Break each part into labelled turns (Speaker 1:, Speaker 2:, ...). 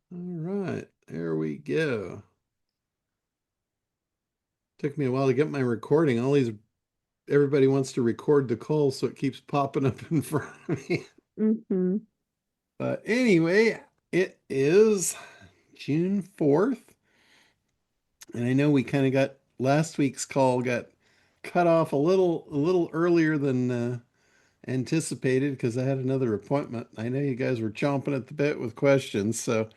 Speaker 1: All right, there we go. Took me a while to get my recording. Everybody wants to record the call, so it keeps popping up in front of me.
Speaker 2: Hmm.
Speaker 1: But anyway, it is June 4th, and I know we kind of got last week's call got cut off a little earlier than anticipated because I had another appointment. I know you guys were chomping at the bit with questions, so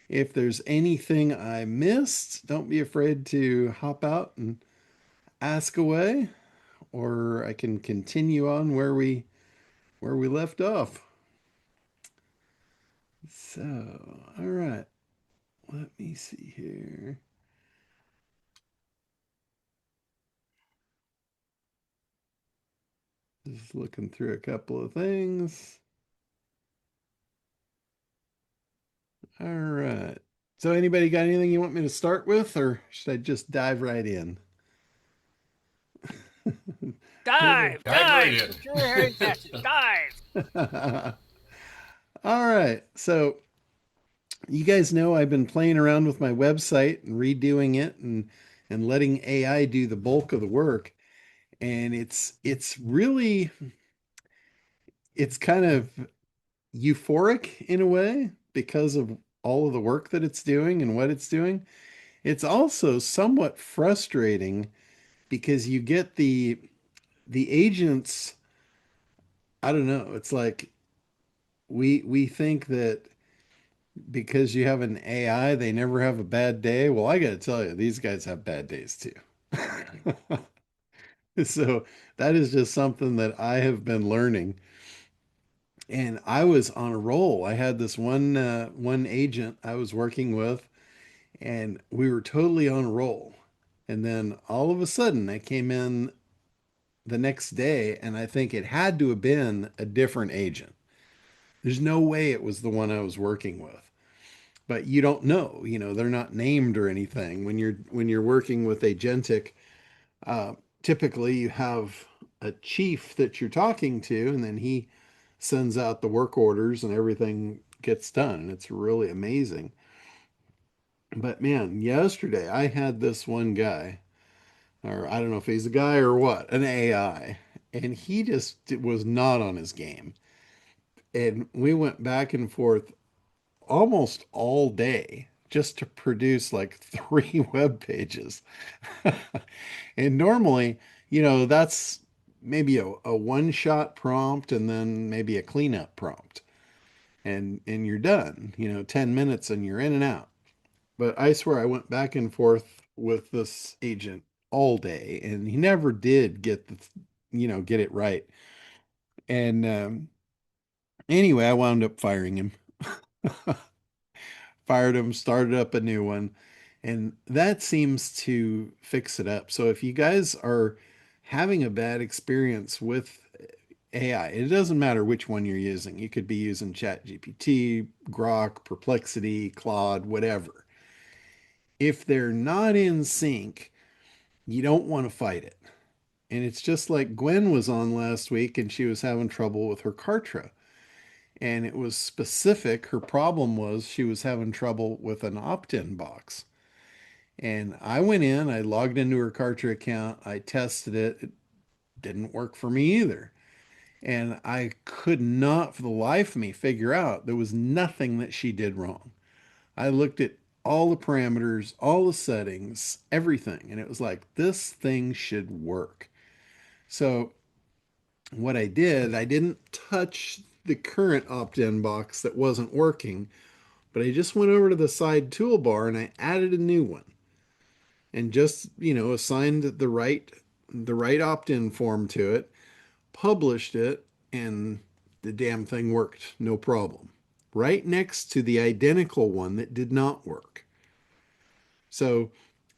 Speaker 1: if there's anything I missed, don't be afraid to hop out and ask away, or I can continue on where we left off. So, all right, let me see here. Just looking through a couple of things. All right. So, anybody got anything you want me to start with, or should I just dive right in?
Speaker 3: Dive,
Speaker 4: Dive right
Speaker 3: dive.
Speaker 4: in.
Speaker 3: You're hearing passion. Dive.
Speaker 1: All right. So, you guys know I've been playing around with my website and redoing it and letting AI do the bulk of the work. And it's kind of euphoric in a way because of all of the work that it's doing and what it's doing. It's also somewhat frustrating because you get the agents, I don't know, it's like we think that because you have an AI, they never have a bad day. Well, I got to tell you, these guys have bad days too. So that is just something that I have been learning. And I was on a roll. I had this one agent I was working with, and we were totally on a roll. And then all of a sudden, I came in the next day, and I think it had to have been a different agent. There's no way it was the one I was working with. But you don't know, they're not named or anything. When you're working with agentic, uh, typically you have a chief that you're talking to, and then he sends out the work orders and everything gets done. And it's really amazing. But man, yesterday I had this one guy, or I don't know if he's a guy or what, an AI, and he just was not on his game. And we went back and forth almost all day just to produce like three web pages. And normally, that's maybe a one-shot prompt and then maybe a cleanup prompt. And you're done, 10 minutes and you're in and out. But I swear I went back and forth with this agent all day and he never did get it right. And anyway, I wound up firing him. Fired him, started up a new one, and that seems to fix it up. So if you guys are having a bad experience with AI, it doesn't matter which one you're using. You could be using ChatGPT, Grok, Perplexity, Claude, whatever. If they're not in sync, you don't want to fight it. And it's just like Gwen was on last week and she was having trouble with her Kartra. And it was specific. Her problem was she was having trouble with an opt in box. And I went in, I logged into her Kartra account, I tested it. It didn't work for me either. And I could not for the life of me figure out there was nothing that she did wrong. I looked at all the parameters, all the settings, everything, and it was like, this thing should work. So what I did, I didn't touch the current opt-in box that wasn't working, but I just went over to the side toolbar and I added a new one and just, assigned the right opt-in form to it, published it, and the damn thing worked, no problem. Right next to the identical one that did not work. So,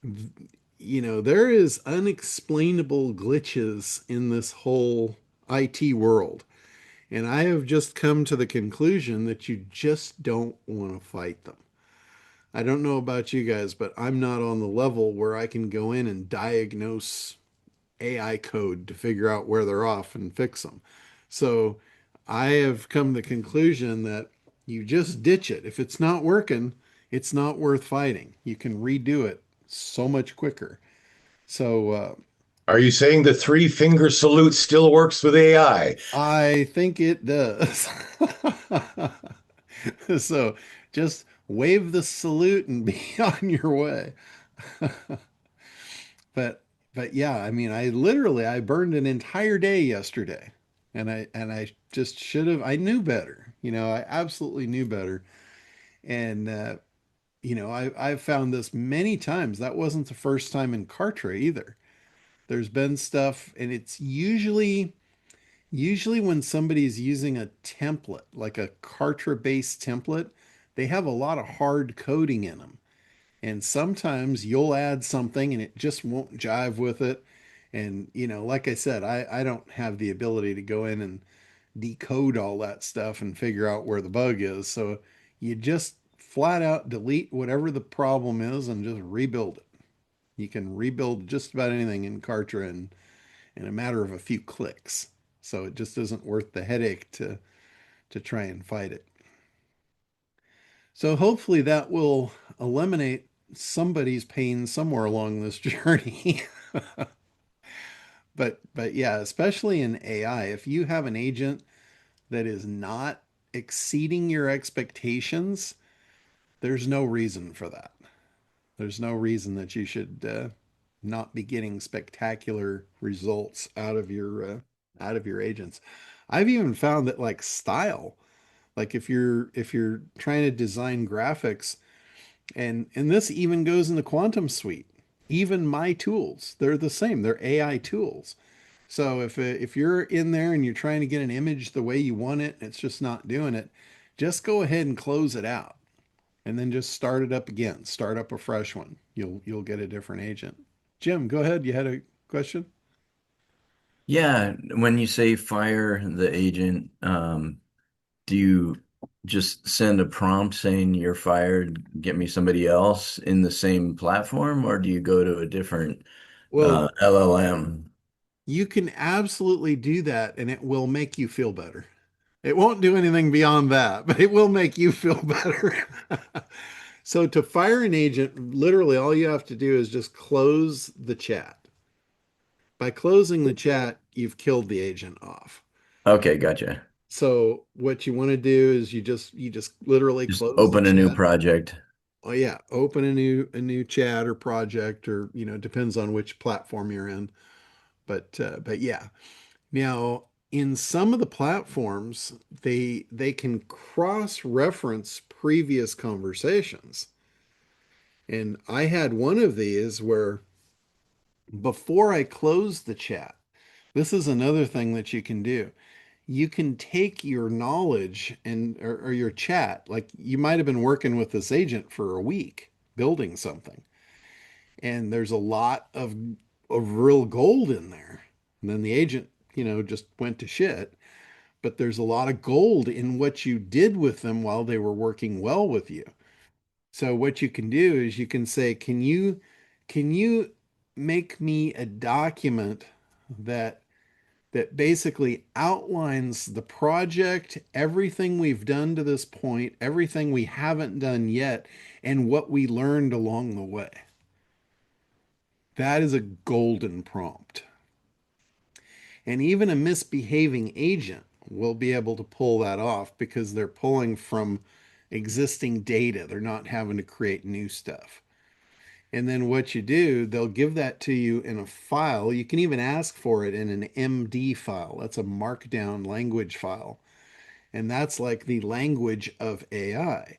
Speaker 1: there is unexplainable glitches in this whole IT world. And I have just come to the conclusion that you just don't want to fight them. I don't know about you guys, but I'm not on the level where I can go in and diagnose AI code to figure out where they're off and fix them. So I have come to the conclusion that, You just ditch it. If it's not working, it's not worth fighting. You can redo it so much quicker. So
Speaker 2: Are you saying the three finger salute still works with AI?
Speaker 1: I think it does. So just wave the salute and be on your way. But but yeah, I mean, I burned an entire day yesterday. And I just should have I knew better. I absolutely knew better. And I've found this many times. That wasn't the first time in Kartra either. There's been stuff, and it's usually when somebody's using a template, like a Kartra-based template, they have a lot of hard coding in them. And sometimes you'll add something and it just won't jive with it. And, like I said, I don't have the ability to go in and decode all that stuff and figure out where the bug is. So you just flat out delete whatever the problem is and just rebuild it. You can rebuild just about anything in Kartra in a matter of a few clicks. So it just isn't worth the headache to try and fight it. So hopefully that will eliminate somebody's pain somewhere along this journey. But yeah, especially in AI, if you have an agent that is not exceeding your expectations, there's no reason for that. There's no reason that you should not be getting spectacular results out of your agents. I've even found that like style, like if you're trying to design graphics, and this even goes in the Quantum Suite. Even my tools, they're the same. They're AI tools. So if you're in there and you're trying to get an image the way you want it, and it's just not doing it, just go ahead and close it out, and then just start it up again. Start up a fresh one. You'll get a different agent. Jim, go ahead. You had a question?
Speaker 4: Yeah, when you say fire the agent, do you just send a prompt saying you're fired, get me somebody else in the same platform, or do you go to a different
Speaker 1: Well,
Speaker 4: LLM?
Speaker 1: you can absolutely do that, and it will make you feel better. It won't do anything beyond that, but it will make you feel better. So to fire an agent, literally all you have to do is just close the chat. By closing the chat, you've killed the agent off.
Speaker 4: Okay, gotcha.
Speaker 1: So what you want to do is you just literally
Speaker 4: Just
Speaker 1: close the
Speaker 4: open a new
Speaker 1: chat.
Speaker 4: project.
Speaker 1: Oh yeah, open a new chat or project, or depends on which platform you're in. But yeah. Now, in some of the platforms, they can cross-reference previous conversations. And I had one of these where before I closed the chat, this is another thing that you can do. You can take your knowledge or your chat, like you might have been working with this agent for a week building something, and there's a lot of real gold in there. And then the agent, just went to shit. But there's a lot of gold in what you did with them while they were working well with you. So what you can do is you can say, can you make me a document that that basically outlines the project, everything we've done to this point, everything we haven't done yet, and what we learned along the way. That is a golden prompt. And even a misbehaving agent will be able to pull that off because they're pulling from existing data. They're not having to create new stuff. And then what you do, they'll give that to you in a file. You can even ask for it in an MD file. That's a markdown language file. And that's like the language of AI.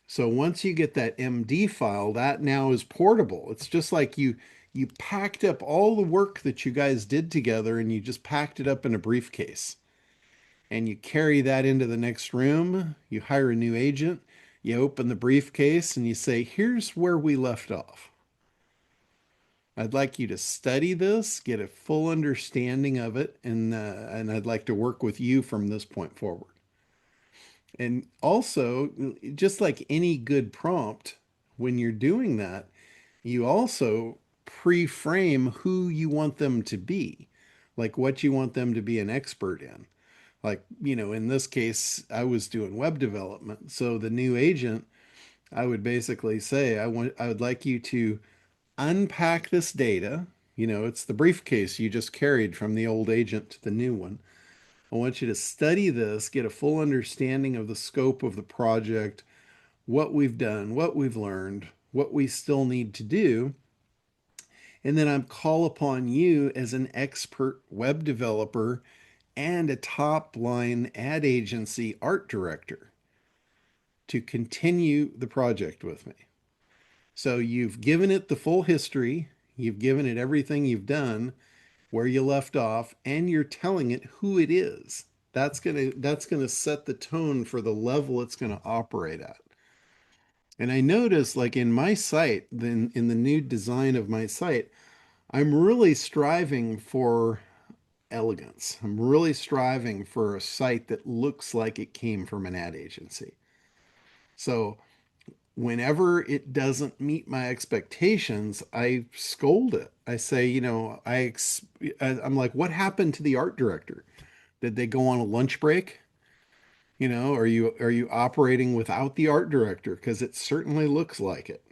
Speaker 1: So once you get that MD file, that now is portable. It's just like you packed up all the work that you guys did together and you just packed it up in a briefcase. And you carry that into the next room, you hire a new agent, you open the briefcase and you say, "Here's where we left off. I'd like you to study this, get a full understanding of it, and I'd like to work with you from this point forward." And also, just like any good prompt, when you're doing that, you also pre-frame who you want them to be, like what you want them to be an expert in. Like, in this case, I was doing web development. So the new agent, I would basically say, I would like you to unpack this data. It's the briefcase you just carried from the old agent to the new one. I want you to study this, get a full understanding of the scope of the project, what we've done, what we've learned, what we still need to do. And then I call upon you as an expert web developer and a top line ad agency art director to continue the project with me. So you've given it the full history, you've given it everything you've done, where you left off, and you're telling it who it is. That's gonna set the tone for the level it's gonna operate at. And I notice, like in my site, then in the new design of my site, I'm really striving for elegance. I'm really striving for a site that looks like it came from an ad agency. So whenever it doesn't meet my expectations, I scold it. I say, I'm like, what happened to the art director? Did they go on a lunch break? Are you operating without the art director? Because it certainly looks like it.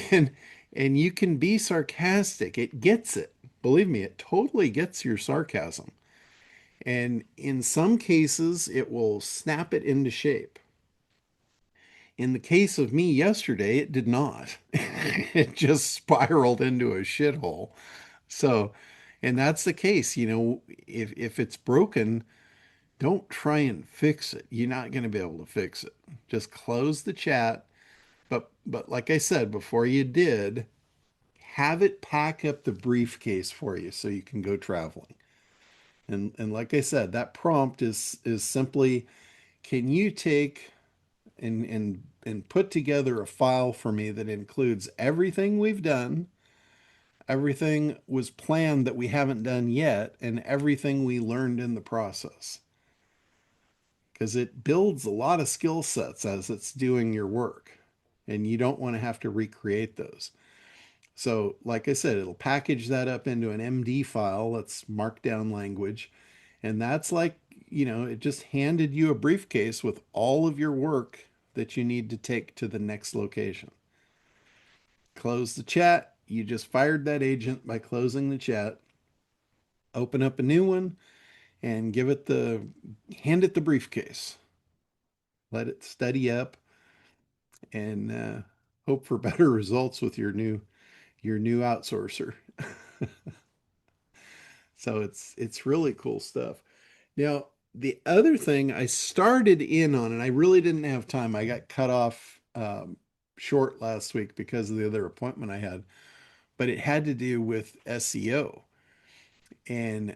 Speaker 1: And and you can be sarcastic. It gets it. Believe me, it totally gets your sarcasm. And in some cases, it will snap it into shape. In the case of me yesterday, it did not. It just spiraled into a shithole. So, and that's the case, if it's broken, don't try and fix it. You're not going to be able to fix it. Just close the chat. But like I said, before you did, have it pack up the briefcase for you so you can go traveling. And like I said, that prompt is simply, can you take and put together a file for me that includes everything we've done, everything was planned that we haven't done yet, and everything we learned in the process. Because it builds a lot of skill sets as it's doing your work, and you don't want to have to recreate those. So, like I said, it'll package that up into an MD file, that's markdown language. And that's like, it just handed you a briefcase with all of your work that you need to take to the next location. Close the chat. You just fired that agent by closing the chat. Open up a new one and hand it the briefcase. Let it study up and hope for better results with your new outsourcer. So it's really cool stuff. Now, the other thing I started in on, and I really didn't have time. I got cut off short last week because of the other appointment I had, but it had to do with SEO. And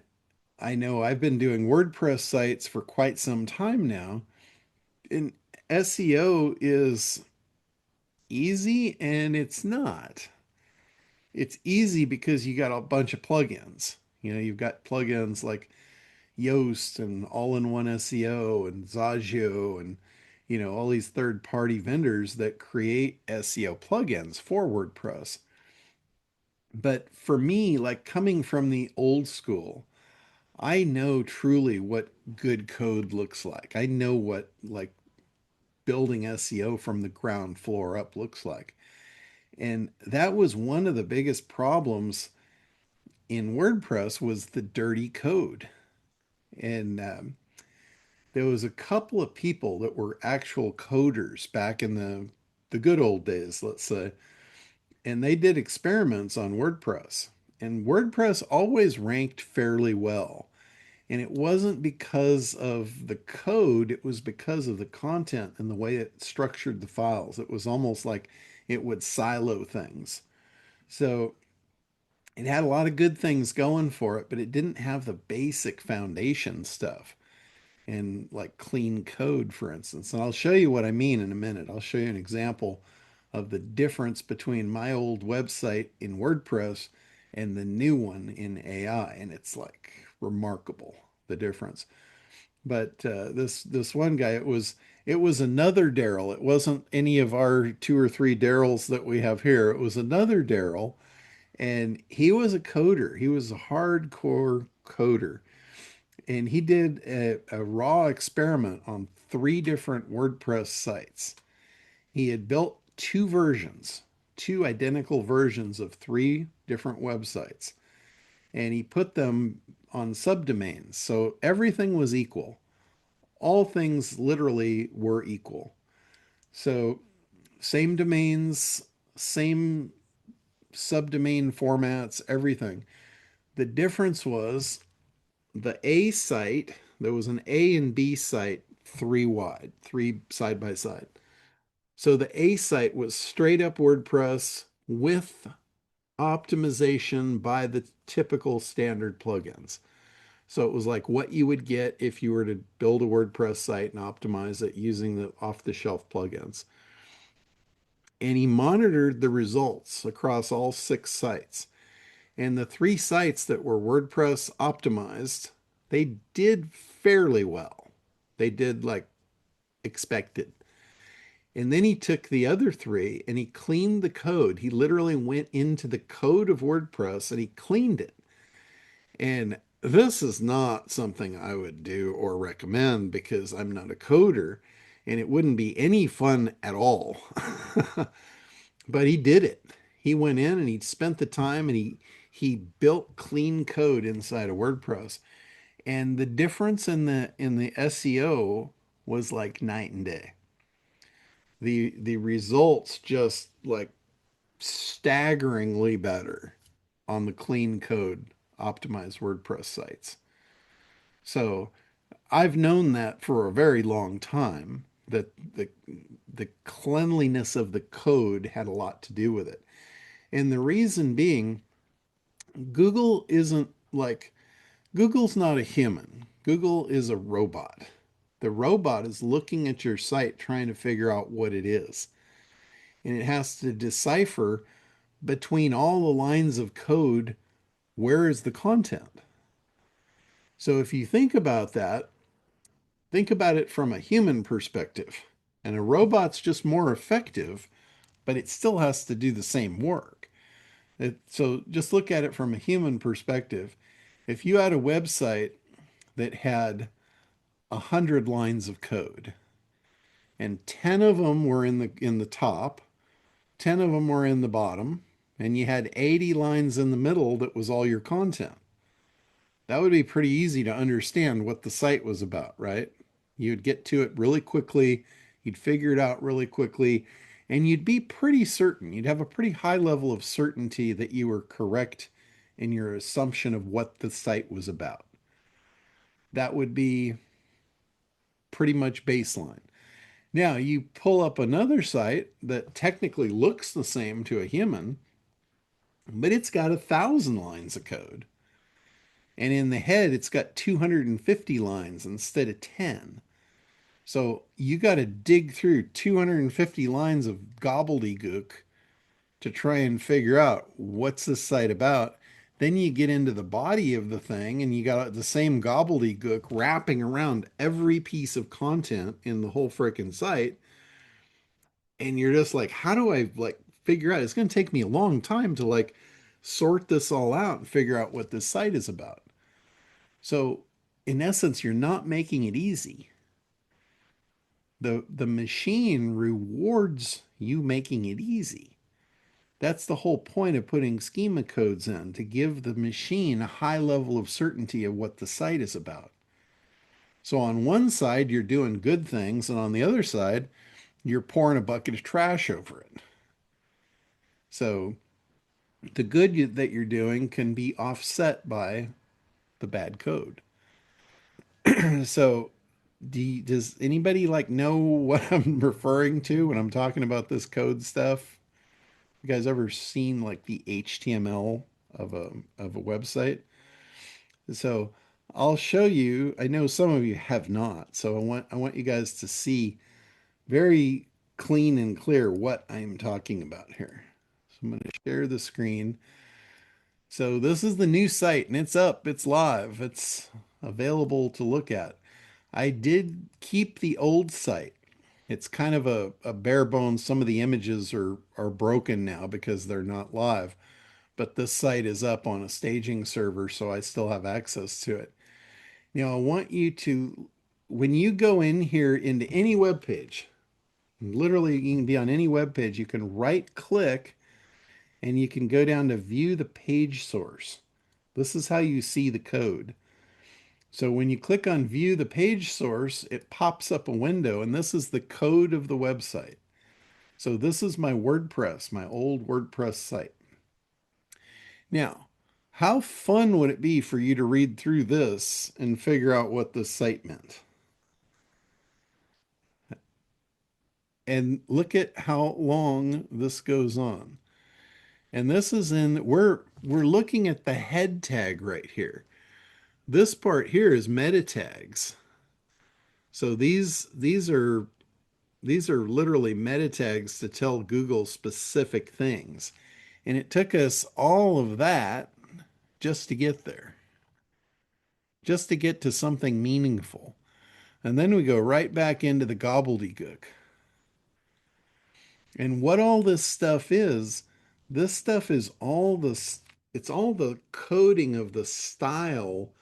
Speaker 1: I know I've been doing WordPress sites for quite some time now, and SEO is easy and it's not. It's easy because you got a bunch of plugins. You've got plugins like Yoast and All-in-One SEO and Zagio and all these third-party vendors that create SEO plugins for WordPress. But for me, like coming from the old school, I know truly what good code looks like. I know what like building SEO from the ground floor up looks like. And that was one of the biggest problems in WordPress was the dirty code. And there was a couple of people that were actual coders back in the good old days, let's say, and they did experiments on WordPress. And WordPress always ranked fairly well. And it wasn't because of the code, it was because of the content and the way it structured the files. It was almost like it would silo things. So it had a lot of good things going for it, but it didn't have the basic foundation stuff and like clean code, for instance. And I'll show you what I mean in a minute. I'll show you an example of the difference between my old website in WordPress and the new one in AI. And it's like remarkable, the difference. But this one guy, it was another Daryl. It wasn't any of our two or three Daryls that we have here. It was another Daryl, and he was a coder. He was a hardcore coder, And he did a raw experiment on three different WordPress sites. He had built two versions, two identical versions of three different websites, and he put them on subdomains. So everything was equal. All things literally were equal. So same domains, same subdomain formats, everything. The difference was the A site, there was an A and B site three wide, three side by side. So the A site was straight up WordPress with optimization by the typical standard plugins. So it was like what you would get if you were to build a WordPress site and optimize it using the off the shelf plugins. And he monitored the results across all six sites. And the three sites that were WordPress optimized, they did fairly well. They did like expected. And then he took the other three and he cleaned the code. He literally went into the code of WordPress and he cleaned it. And this is not something I would do or recommend because I'm not a coder and it wouldn't be any fun at all. But he did it. He went in and he spent the time and he built clean code inside of WordPress. And the difference in the SEO was like night and day. The results just like staggeringly better on the clean code optimized WordPress sites. So I've known that for a very long time that the cleanliness of the code had a lot to do with it. And the reason being Google isn't like Google's not a human. Google is a robot. The robot is looking at your site trying to figure out what it is. And it has to decipher between all the lines of code where is the content. So if you think about that, think about it from a human perspective. And a robot's just more effective, but it still has to do the same work. So just look at it from a human perspective. If you had a website that had 100 lines of code and 10 of them were in the top, 10 of them were in the bottom, and you had 80 lines in the middle that was all your content. That would be pretty easy to understand what the site was about, right? You'd get to it really quickly, you'd figure it out really quickly, and you'd be pretty certain. You'd have a pretty high level of certainty that you were correct in your assumption of what the site was about. That would be pretty much baseline. Now, you pull up another site that technically looks the same to a human, but it's got 1,000 lines of code. And in the head, it's got 250 lines instead of 10. So you got to dig through 250 lines of gobbledygook to try and figure out what's this site about. Then you get into the body of the thing and you got the same gobbledygook wrapping around every piece of content in the whole freaking site. And you're just like, how do I like figure out? It's going to take me a long time to like sort this all out and figure out what this site is about. So, in essence, you're not making it easy. The machine rewards you making it easy. That's the whole point of putting schema codes in, to give the machine a high level of certainty of what the site is about. So on one side, you're doing good things, and on the other side, you're pouring a bucket of trash over it. So the good that you're doing can be offset by the bad code. So does anybody like know what I'm referring to when I'm talking about this code stuff? You guys ever seen like the HTML of a website? So I'll show you. I know some of you have not, so I want you guys to see very clean and clear what I'm talking about here. So I'm going to share the screen. So this is the new site and it's up, it's live, it's available to look at. I did keep the old site. It's kind of a bare bones. Some of the images are broken now because they're not live, but this site is up on a staging server, so I still have access to it. Now, I want you to, when you go in here into any web page, literally you can be on any web page, you can right click and you can go down to view the page source. This is how you see the code. So when you click on view the page source, it pops up a window, and this is the code of the website. So this is my WordPress, my old WordPress site. Now, how fun would it be for you to read through this and figure out what this site meant? And look at how long this goes on. And this is in we're looking at the head tag right here. This part here is meta tags. So these are literally meta tags to tell Google specific things. And it took us all of that just to get there, just to get to something meaningful. And then we go right back into the gobbledygook. And what all this stuff is all this, it's all the coding of the style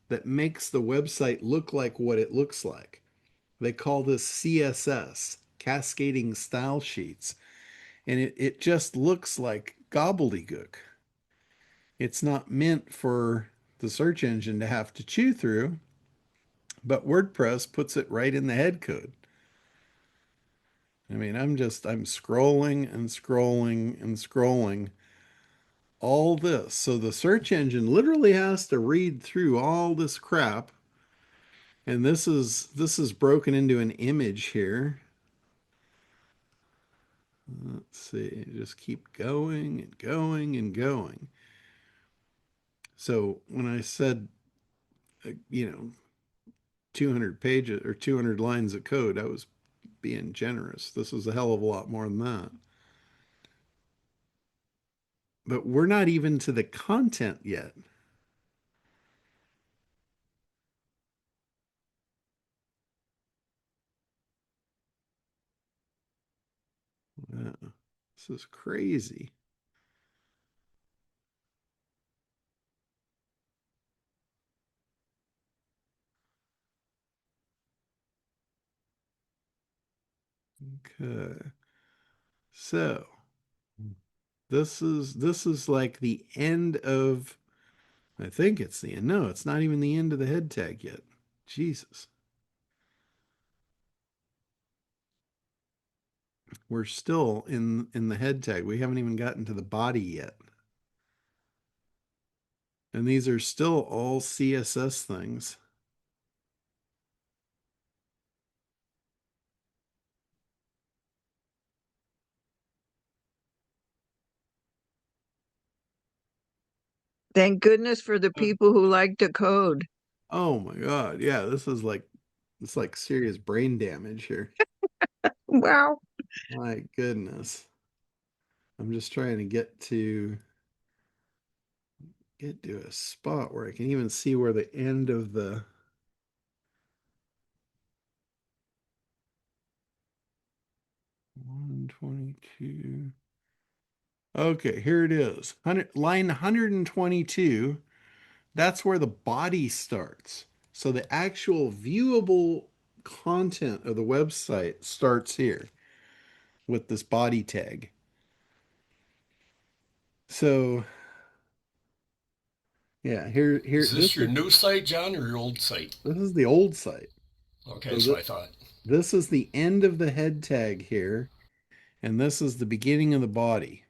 Speaker 1: that makes the website look like what it looks like. They call this CSS, cascading style sheets. And it just looks like gobbledygook. It's not meant for the search engine to have to chew through, but WordPress puts it right in the head code. I mean, I'm scrolling and scrolling and scrolling all this. So the search engine literally has to read through all this crap. And this is broken into an image here. Let's see, just keep going and going and going. So when I said, 200 pages or 200 lines of code, I was being generous. This was a hell of a lot more than that. But we're not even to the content yet. Yeah, this is crazy. Okay. So this is like the end of, I think it's the end. No, it's not even the end of the head tag yet. Jesus. We're still in the head tag. We haven't even gotten to the body yet. And these are still all CSS things.
Speaker 5: Thank goodness for the people who like to code.
Speaker 1: Oh my God. Yeah, this is like it's like serious brain damage here.
Speaker 5: Wow.
Speaker 1: My goodness. I'm just trying to get to a spot where I can even see where the end of the 122. Okay, here it is. Line 122. That's where the body starts. So the actual viewable content of the website starts here with this body tag. So yeah, here
Speaker 6: Is
Speaker 1: this
Speaker 6: this your
Speaker 1: is
Speaker 6: new site, John, or your old site?
Speaker 1: this is the old site.
Speaker 6: Okay,
Speaker 1: So
Speaker 6: so I thought.
Speaker 1: this is the end of the head tag here, and this is the beginning of the body.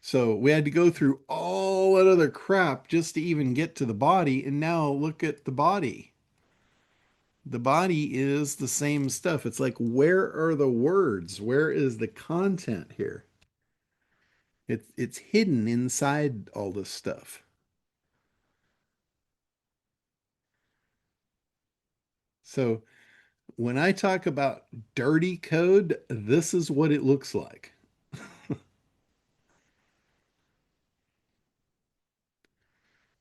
Speaker 1: So we had to go through all that other crap just to even get to the body, and now look at the body. The body is the same stuff. It's like, where are the words? Where is the content here? It's hidden inside all this stuff. So when I talk about dirty code, this is what it looks like.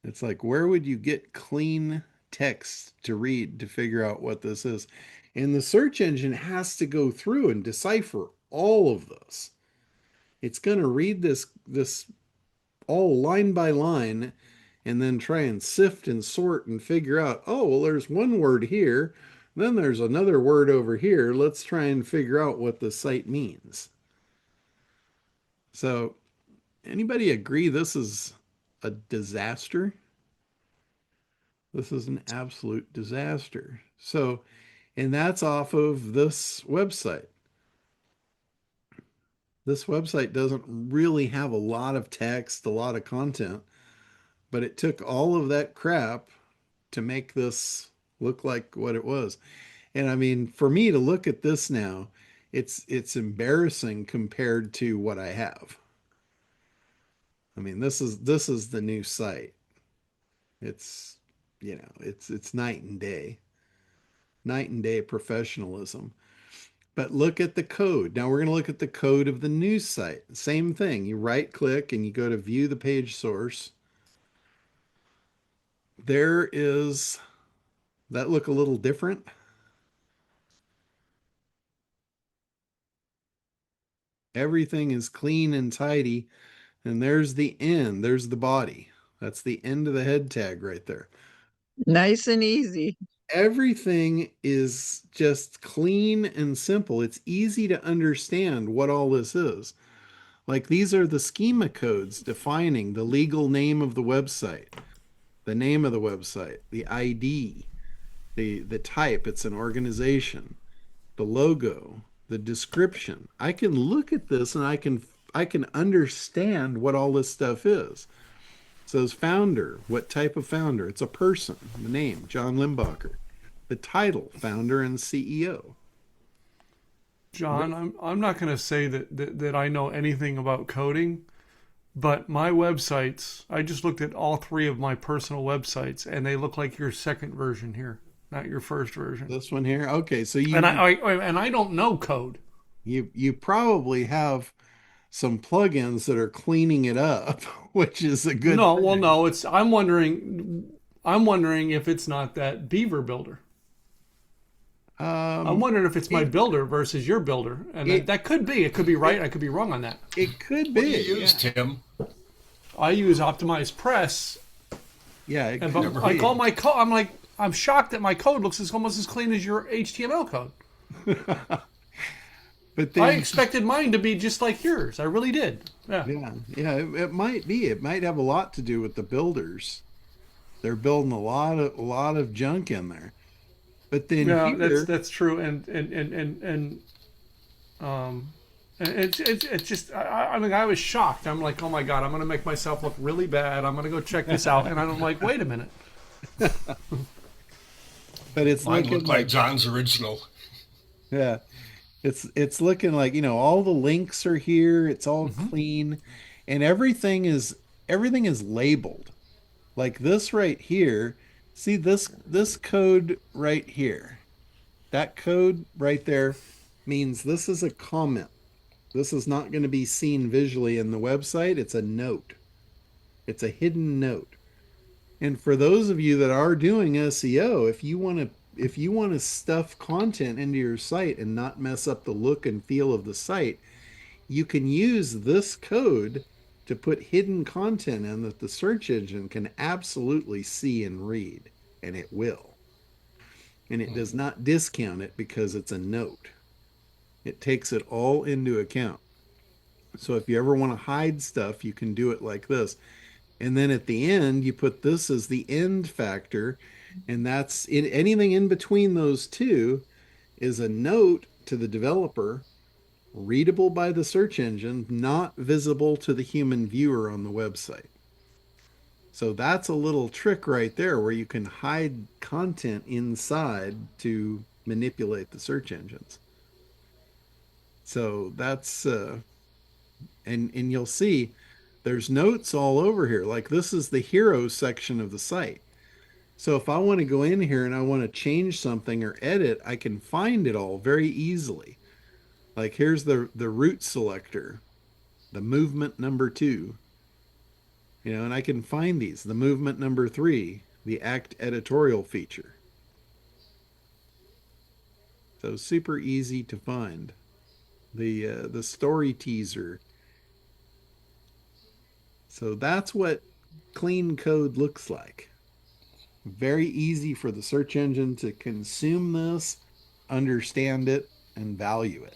Speaker 1: It's like, where would you get clean text to read to figure out what this is? And the search engine has to go through and decipher all of this. It's going to read this all line by line, and then try and sift and sort and figure out, oh, well, there's one word here, then there's another word over here. Let's try and figure out what the site means. So, anybody agree this is a disaster? This is an absolute disaster. So, and that's off of this website. This website doesn't really have a lot of text, a lot of content, but it took all of that crap to make this look like what it was. And I mean, for me to look at this now, it's embarrassing compared to what I have. I mean, this is the new site. It's it's night and day professionalism. But look at the code. Now we're going to look at the code of the news site. Same thing. You right click and you go to view the page source. There is that look a little different. Everything is clean and tidy. And there's the end. There's the body. That's the end of the head tag right there.
Speaker 5: Nice and easy.
Speaker 1: Everything is just clean and simple. It's easy to understand what all this is. Like these are the schema codes defining the legal name of the website, the name of the website, the ID, the type, it's an organization, the logo, the description. I can look at this and I can understand what all this stuff is. It says founder, what type of founder? It's a person, the name, John Limbacher. The title, founder and CEO.
Speaker 7: John, I'm not going to say that I know anything about coding, but my websites, I just looked at all three of my personal websites, and they look like your second version here, not your first version.
Speaker 1: This one here. Okay, so you
Speaker 7: And I don't know code.
Speaker 1: you probably have some plugins that are cleaning it up, which is a good
Speaker 7: No, well,
Speaker 1: thing.
Speaker 7: no, it's I'm wondering if it's not that Beaver builder. I'm
Speaker 1: Um,
Speaker 7: wondering if it's my
Speaker 1: it
Speaker 7: builder versus your builder, and
Speaker 1: it
Speaker 7: that could be. It could be right.
Speaker 1: it
Speaker 7: I could be wrong on that.
Speaker 1: it could
Speaker 6: What do
Speaker 1: be.
Speaker 6: you
Speaker 1: Yeah.
Speaker 6: use, Tim?
Speaker 7: I use Optimized Press,
Speaker 1: Yeah, it
Speaker 7: and
Speaker 1: could
Speaker 7: but
Speaker 6: Never
Speaker 7: like
Speaker 1: be.
Speaker 7: all my code, I'm shocked that my code looks almost as clean as your HTML code.
Speaker 1: But
Speaker 7: I
Speaker 1: then
Speaker 7: expected mine to be just like yours. I really did. Yeah.
Speaker 1: yeah, it might be. It might have a lot to do with the builders. They're building a lot of junk in there. But then
Speaker 7: Yeah,
Speaker 1: here,
Speaker 7: that's true, um, and it's just I mean I was shocked. I'm like, oh my god, I'm gonna make myself look really bad. I'm gonna go check this out, and I'm like, wait a minute.
Speaker 1: but it's
Speaker 6: Mine
Speaker 1: looking
Speaker 6: looked like
Speaker 1: like
Speaker 6: John's original.
Speaker 1: yeah, it's looking like, all the links are here. It's all
Speaker 7: Hmm.
Speaker 1: clean, and everything is labeled. Like this right here. See this code right here. That code right there means this is a comment. This is not going to be seen visually in the website. It's a note. It's a hidden note. And for those of you that are doing SEO, if you want to stuff content into your site and not mess up the look and feel of the site, you can use this code to put hidden content in that the search engine can absolutely see and read, and it will. And it does not discount it because it's a note. It takes it all into account. So if you ever want to hide stuff, you can do it like this. And then at the end, you put this as the end factor, and that's in anything in between those two is a note to the developer, readable by the search engine, not visible to the human viewer on the website. So that's a little trick right there where you can hide content inside to manipulate the search engines. So that's and you'll see there's notes all over here. Like this is the hero section of the site. So if I want to go in here and I want to change something or edit, I can find it all very easily. Like here's the root selector, the movement number 2, and I can find these. The movement number 3, the act editorial feature. So super easy to find. The story teaser. So that's what clean code looks like. Very easy for the search engine to consume this, understand it, and value it.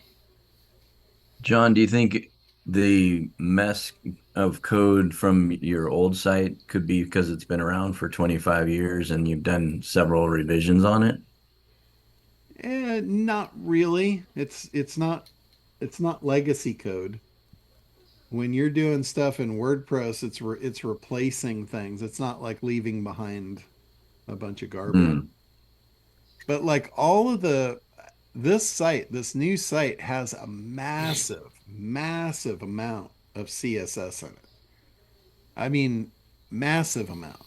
Speaker 4: John, do you think the mess of code from your old site could be because it's been around for 25 years and you've done several revisions on it?
Speaker 1: Not really. It's not legacy code. When you're doing stuff in WordPress, it's replacing things. It's not like leaving behind a bunch of garbage.
Speaker 4: Hmm.
Speaker 1: But like all of the this new site has a massive amount of CSS in it. I mean, massive amount.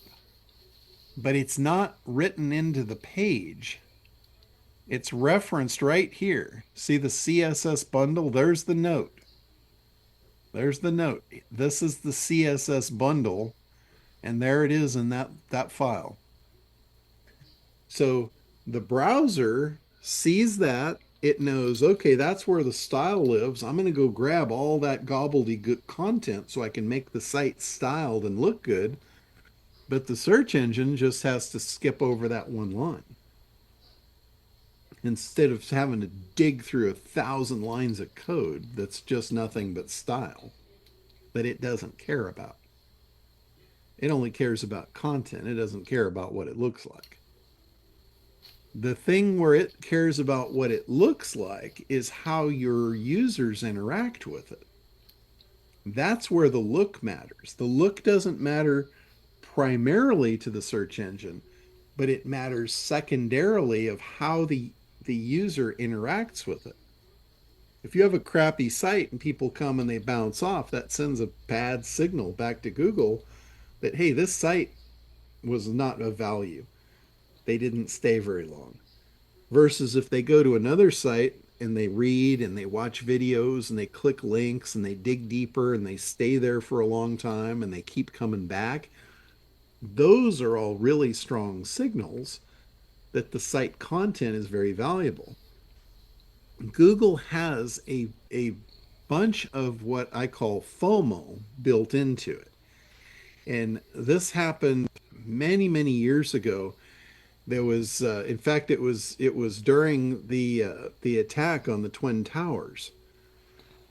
Speaker 1: But it's not written into the page. It's referenced right here. See the CSS bundle? There's the note. There's the note. This is the CSS bundle, and there it is in that file. So the browser sees that, it knows, okay, that's where the style lives. I'm going to go grab all that gobbledygook content so I can make the site styled and look good. But the search engine just has to skip over that one line instead of having to dig through 1,000 lines of code that's just nothing but style that it doesn't care about. It only cares about content. It doesn't care about what it looks like. The thing where it cares about what it looks like is how your users interact with it. That's where the look matters. The look doesn't matter primarily to the search engine, but it matters secondarily of how the user interacts with it. If you have a crappy site and people come and they bounce off, that sends a bad signal back to Google that, hey, this site was not of value. They didn't stay very long. Versus if they go to another site and they read and they watch videos and they click links and they dig deeper and they stay there for a long time and they keep coming back, those are all really strong signals that the site content is very valuable. Google has a bunch of what I call FOMO built into it. And this happened many years ago. There was, in fact, it was during the attack on the Twin Towers.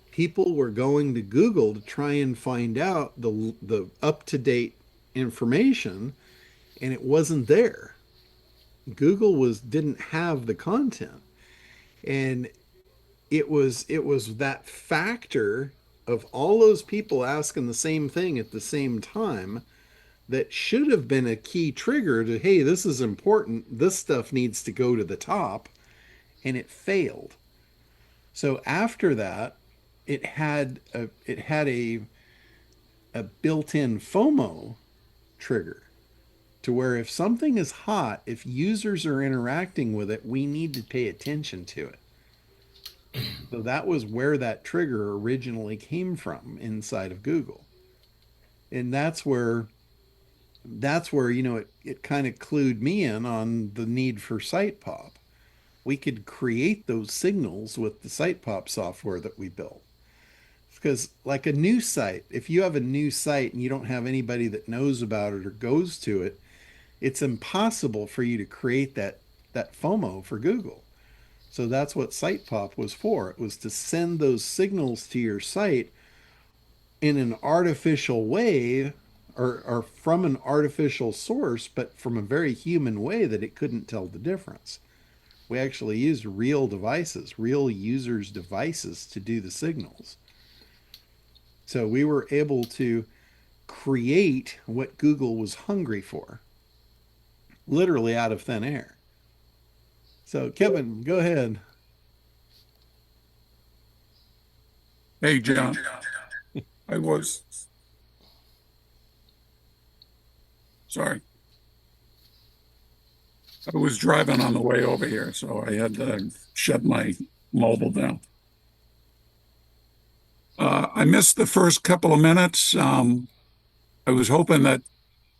Speaker 1: People were going to Google to try and find out the up to date information, and it wasn't there. Google didn't have the content, and it was that factor of all those people asking the same thing at the same time that should have been a key trigger to, hey, this is important, this stuff needs to go to the top, and it failed. So after that, it had a built-in FOMO trigger to where if something is hot, if users are interacting with it, we need to pay attention to it. So that was where that trigger originally came from inside of Google. And that's where it kind of clued me in on the need for site pop. We could create those signals with the site pop software that we built. Because like a new site, if you have a new site and you don't have anybody that knows about it or goes to it, it's impossible for you to create that FOMO for Google. So that's what site pop was for. It was to send those signals to your site in an artificial way, or from an artificial source, but from a very human way that it couldn't tell the difference. We actually used real devices, real users' devices to do the signals. So we were able to create what Google was hungry for, literally out of thin air. So, Kevin, go ahead.
Speaker 8: Hey, John, I was, sorry, I was driving on the way over here, so I had to shut my mobile down. I missed the first couple of minutes. I was hoping that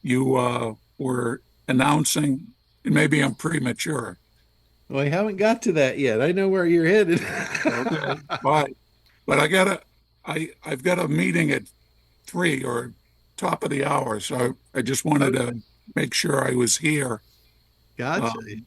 Speaker 8: you were announcing, and maybe I'm premature.
Speaker 1: Well, I haven't got to that yet. I know where you're headed.
Speaker 8: Okay, but I've got a meeting at 3 or top of the hour, so I just wanted
Speaker 1: Okay.
Speaker 8: to make sure I was here
Speaker 1: Gotcha.
Speaker 8: um,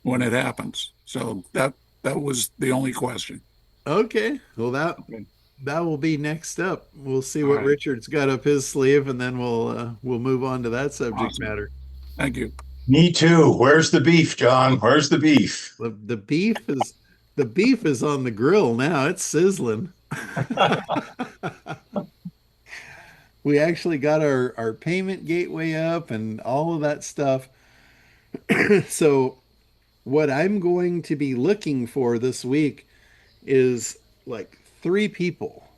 Speaker 8: when it happens. So that was the only question.
Speaker 1: Okay. Well, that
Speaker 8: Okay.
Speaker 1: that will be next up. We'll see
Speaker 8: All
Speaker 1: what
Speaker 8: right.
Speaker 1: Richard's got up his sleeve, and then we'll move on to that subject
Speaker 8: Awesome.
Speaker 1: matter.
Speaker 8: Thank you.
Speaker 2: Me too. Where's the beef, John? Where's the beef?
Speaker 1: The beef is on the grill now. It's sizzling. We actually got our payment gateway up and all of that stuff. So what I'm going to be looking for this week is like three people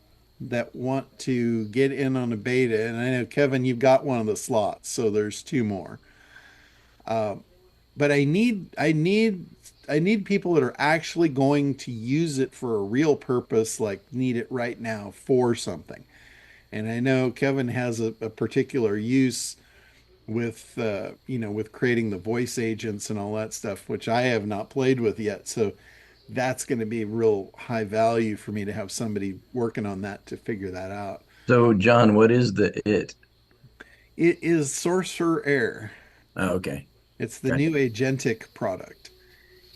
Speaker 1: that want to get in on a beta. And I know, Kevin, you've got one of the slots, so there's two more. But I need people that are actually going to use it for a real purpose, like need it right now for something. And I know Kevin has a particular use with with creating the voice agents and all that stuff, which I have not played with yet. So that's going to be real high value for me to have somebody working on that to figure that out.
Speaker 4: So, John, what is the it?
Speaker 1: It is Sorcerer Air.
Speaker 4: Oh, okay.
Speaker 1: It's the
Speaker 4: Gotcha.
Speaker 1: new agentic product.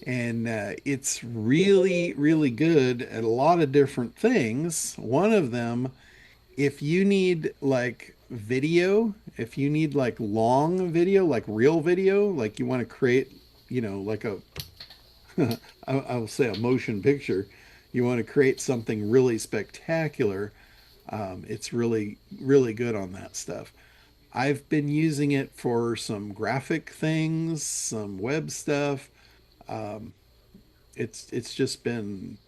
Speaker 1: And it's really, really good at a lot of different things. One of them, if you need like video, if you need like long video, like real video, like you want to create, like I'll say a motion picture, you want to create something really spectacular, it's really, really good on that stuff. I've been using it for some graphic things, some web stuff. Um, it's just been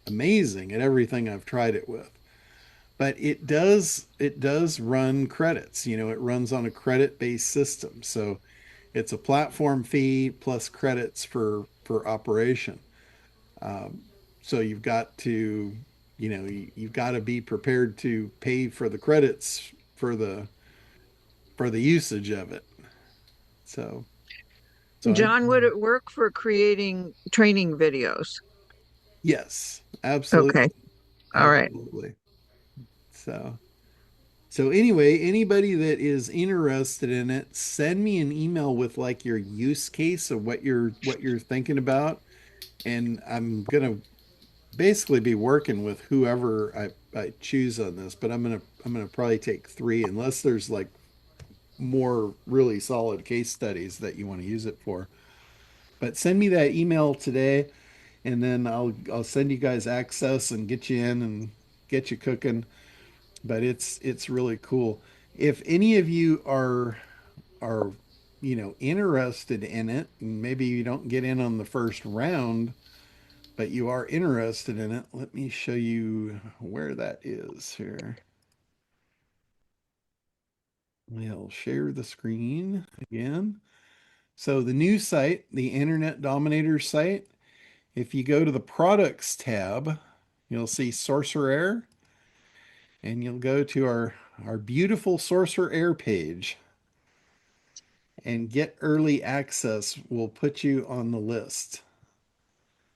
Speaker 1: amazing at everything I've tried it with. But it does run credits. It runs on a credit based system. So it's a platform fee plus credits for operation. Um, so you've got to be prepared to pay for the credits for the usage of it. So so
Speaker 5: John, would it work for creating training videos?
Speaker 1: yes,
Speaker 5: Okay.
Speaker 1: absolutely,
Speaker 5: All right.
Speaker 1: absolutely. So So anyway, anybody that is interested in it, send me an email with like your use case of what you're thinking about, and I'm gonna basically be working with whoever I choose on this. But I'm gonna probably take three unless there's like more really solid case studies that you want to use it for. But send me that email today, and then I'll send you guys access and get you in and get you cooking. But it's really cool. If any of you are interested in it, and maybe you don't get in on the first round, but you are interested in it, let me show you where that is here. We'll share the screen again. So the new site, the Internet Dominators site, if you go to the products tab, you'll see Sorcerer Air, and you'll go to our beautiful Sorcerer Air page, and get early access will put you on the list.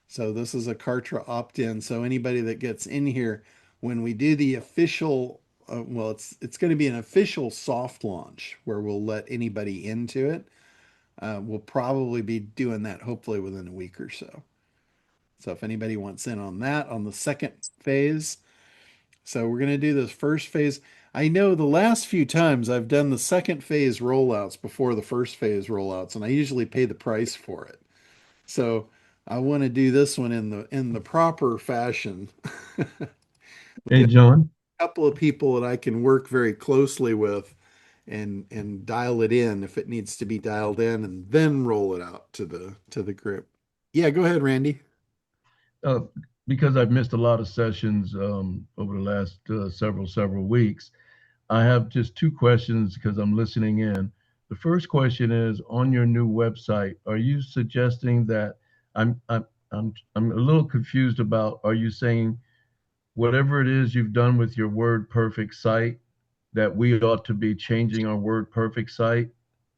Speaker 1: So this is a Kartra opt-in. So anybody that gets in here, when we do the official, well, it's going to be an official soft launch where we'll let anybody into it. We'll probably be doing that hopefully within a week or so. So if anybody wants in on that, on the second phase, so we're going to do this first phase. I know the last few times I've done the second phase rollouts before the first phase rollouts, and I usually pay the price for it. So I want to do this one in the proper fashion
Speaker 9: Hey,
Speaker 1: with
Speaker 9: John.
Speaker 1: a couple of people that I can work very closely with and dial it in if it needs to be dialed in, and then roll it out to the group. Yeah, go ahead, Randy.
Speaker 9: Uh, because I've missed a lot of sessions over the last several weeks, I have just two questions because I'm listening in. The first question is on your new website, are you suggesting that I'm a little confused about, are you saying whatever it is you've done with your word perfect site, that we ought to be changing our word perfect site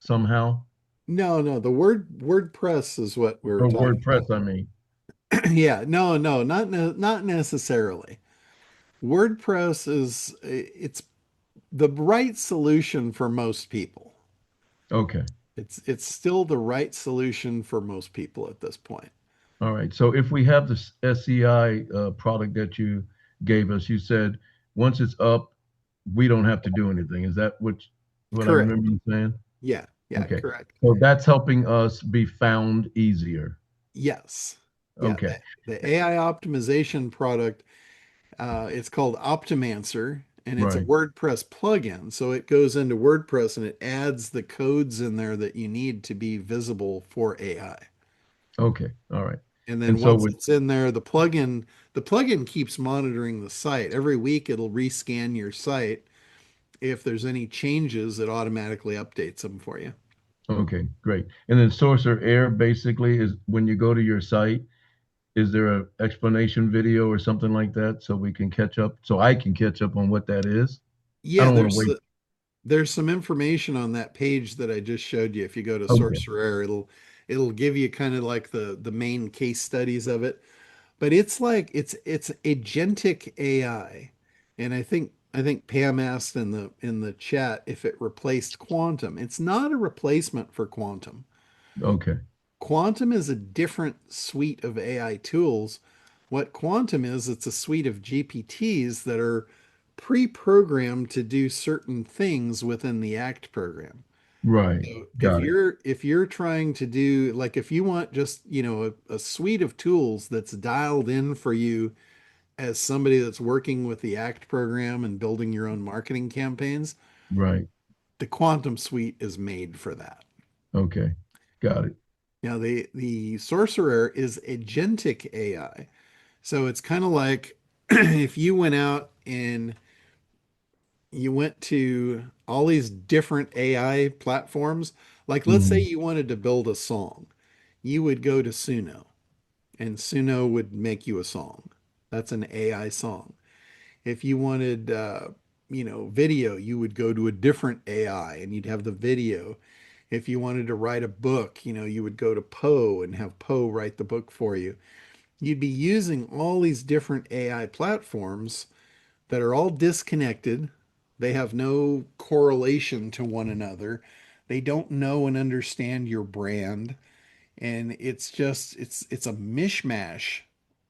Speaker 9: somehow?
Speaker 1: No, no, the WordPress is what we were
Speaker 9: Or
Speaker 1: talking about.
Speaker 9: WordPress, I mean.
Speaker 1: Yeah, no, no, not necessarily. WordPress is it's the right solution for most people.
Speaker 9: Okay.
Speaker 1: It's still the right solution for most people at this point.
Speaker 9: All right. So if we have this SEI product that you gave us, you said once it's up, we don't have to do anything. Is that what I
Speaker 1: Correct.
Speaker 9: remember you saying?
Speaker 1: Yeah, yeah,
Speaker 9: Okay.
Speaker 1: correct.
Speaker 9: So that's helping us be found easier.
Speaker 1: Yes. Yeah,
Speaker 9: Okay.
Speaker 1: the AI optimization product, it's called Optimancer, and it's a
Speaker 9: Right.
Speaker 1: WordPress plugin. So it goes into WordPress and it adds the codes in there that you need to be visible for AI.
Speaker 9: Okay. All right.
Speaker 1: And
Speaker 9: And
Speaker 1: then
Speaker 9: so
Speaker 1: once
Speaker 9: with
Speaker 1: it's in there, the plugin keeps monitoring the site. Every week it'll rescan your site. If there's any changes, it automatically updates them for you.
Speaker 9: okay, great. And then Sorcerer Air basically is when you go to your site, is there a explanation video or something like that so we can catch up so I can catch up on what that is? I
Speaker 1: Yeah,
Speaker 9: don't want to wait.
Speaker 1: there's some information on that page that I just showed you. If you go to
Speaker 9: Okay.
Speaker 1: Sorcerer, it'll give you kind of like the main case studies of it. But it's like it's agentic AI. And I think Pam asked in the chat if it replaced quantum. It's not a replacement for quantum.
Speaker 9: Okay.
Speaker 1: Quantum is a different suite of AI tools. What quantum is, it's a suite of GPTs that are pre-programmed to do certain things within the ACT program.
Speaker 9: Right.
Speaker 1: So if
Speaker 9: Got it.
Speaker 1: you're trying to do, like, if you want just, a suite of tools that's dialed in for you as somebody that's working with the ACT program and building your own marketing campaigns,
Speaker 9: Right.
Speaker 1: the quantum suite is made for that.
Speaker 9: Okay. Got it.
Speaker 1: Now the sorcerer is agentic AI. So it's kind of like if you went out and you went to all these different AI platforms, like let's say
Speaker 9: Mhm.
Speaker 1: you wanted to build a song, you would go to Suno and Suno would make you a song. That's an AI song. If you wanted, video, you would go to a different AI and you'd have the video. If you wanted to write a book, you would go to Poe and have Poe write the book for you. You'd be using all these different AI platforms that are all disconnected. They have no correlation to one another. They don't know and understand your brand. And it's a mishmash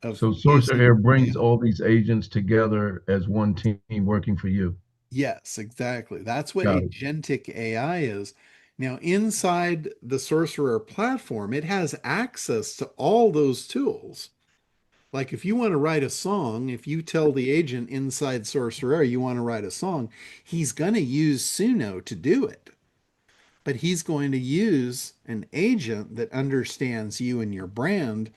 Speaker 1: of
Speaker 9: So Sorcerer Air
Speaker 1: using
Speaker 9: brings
Speaker 1: AI.
Speaker 9: all these agents together as one team working for you.
Speaker 1: Yes, exactly. That's what
Speaker 9: Got it.
Speaker 1: agentic AI is. Now, inside the Sorcerer platform, it has access to all those tools. Like if you want to write a song, if you tell the agent inside Sorcerer you want to write a song, he's going to use Suno to do it. But he's going to use an agent that understands you and your brand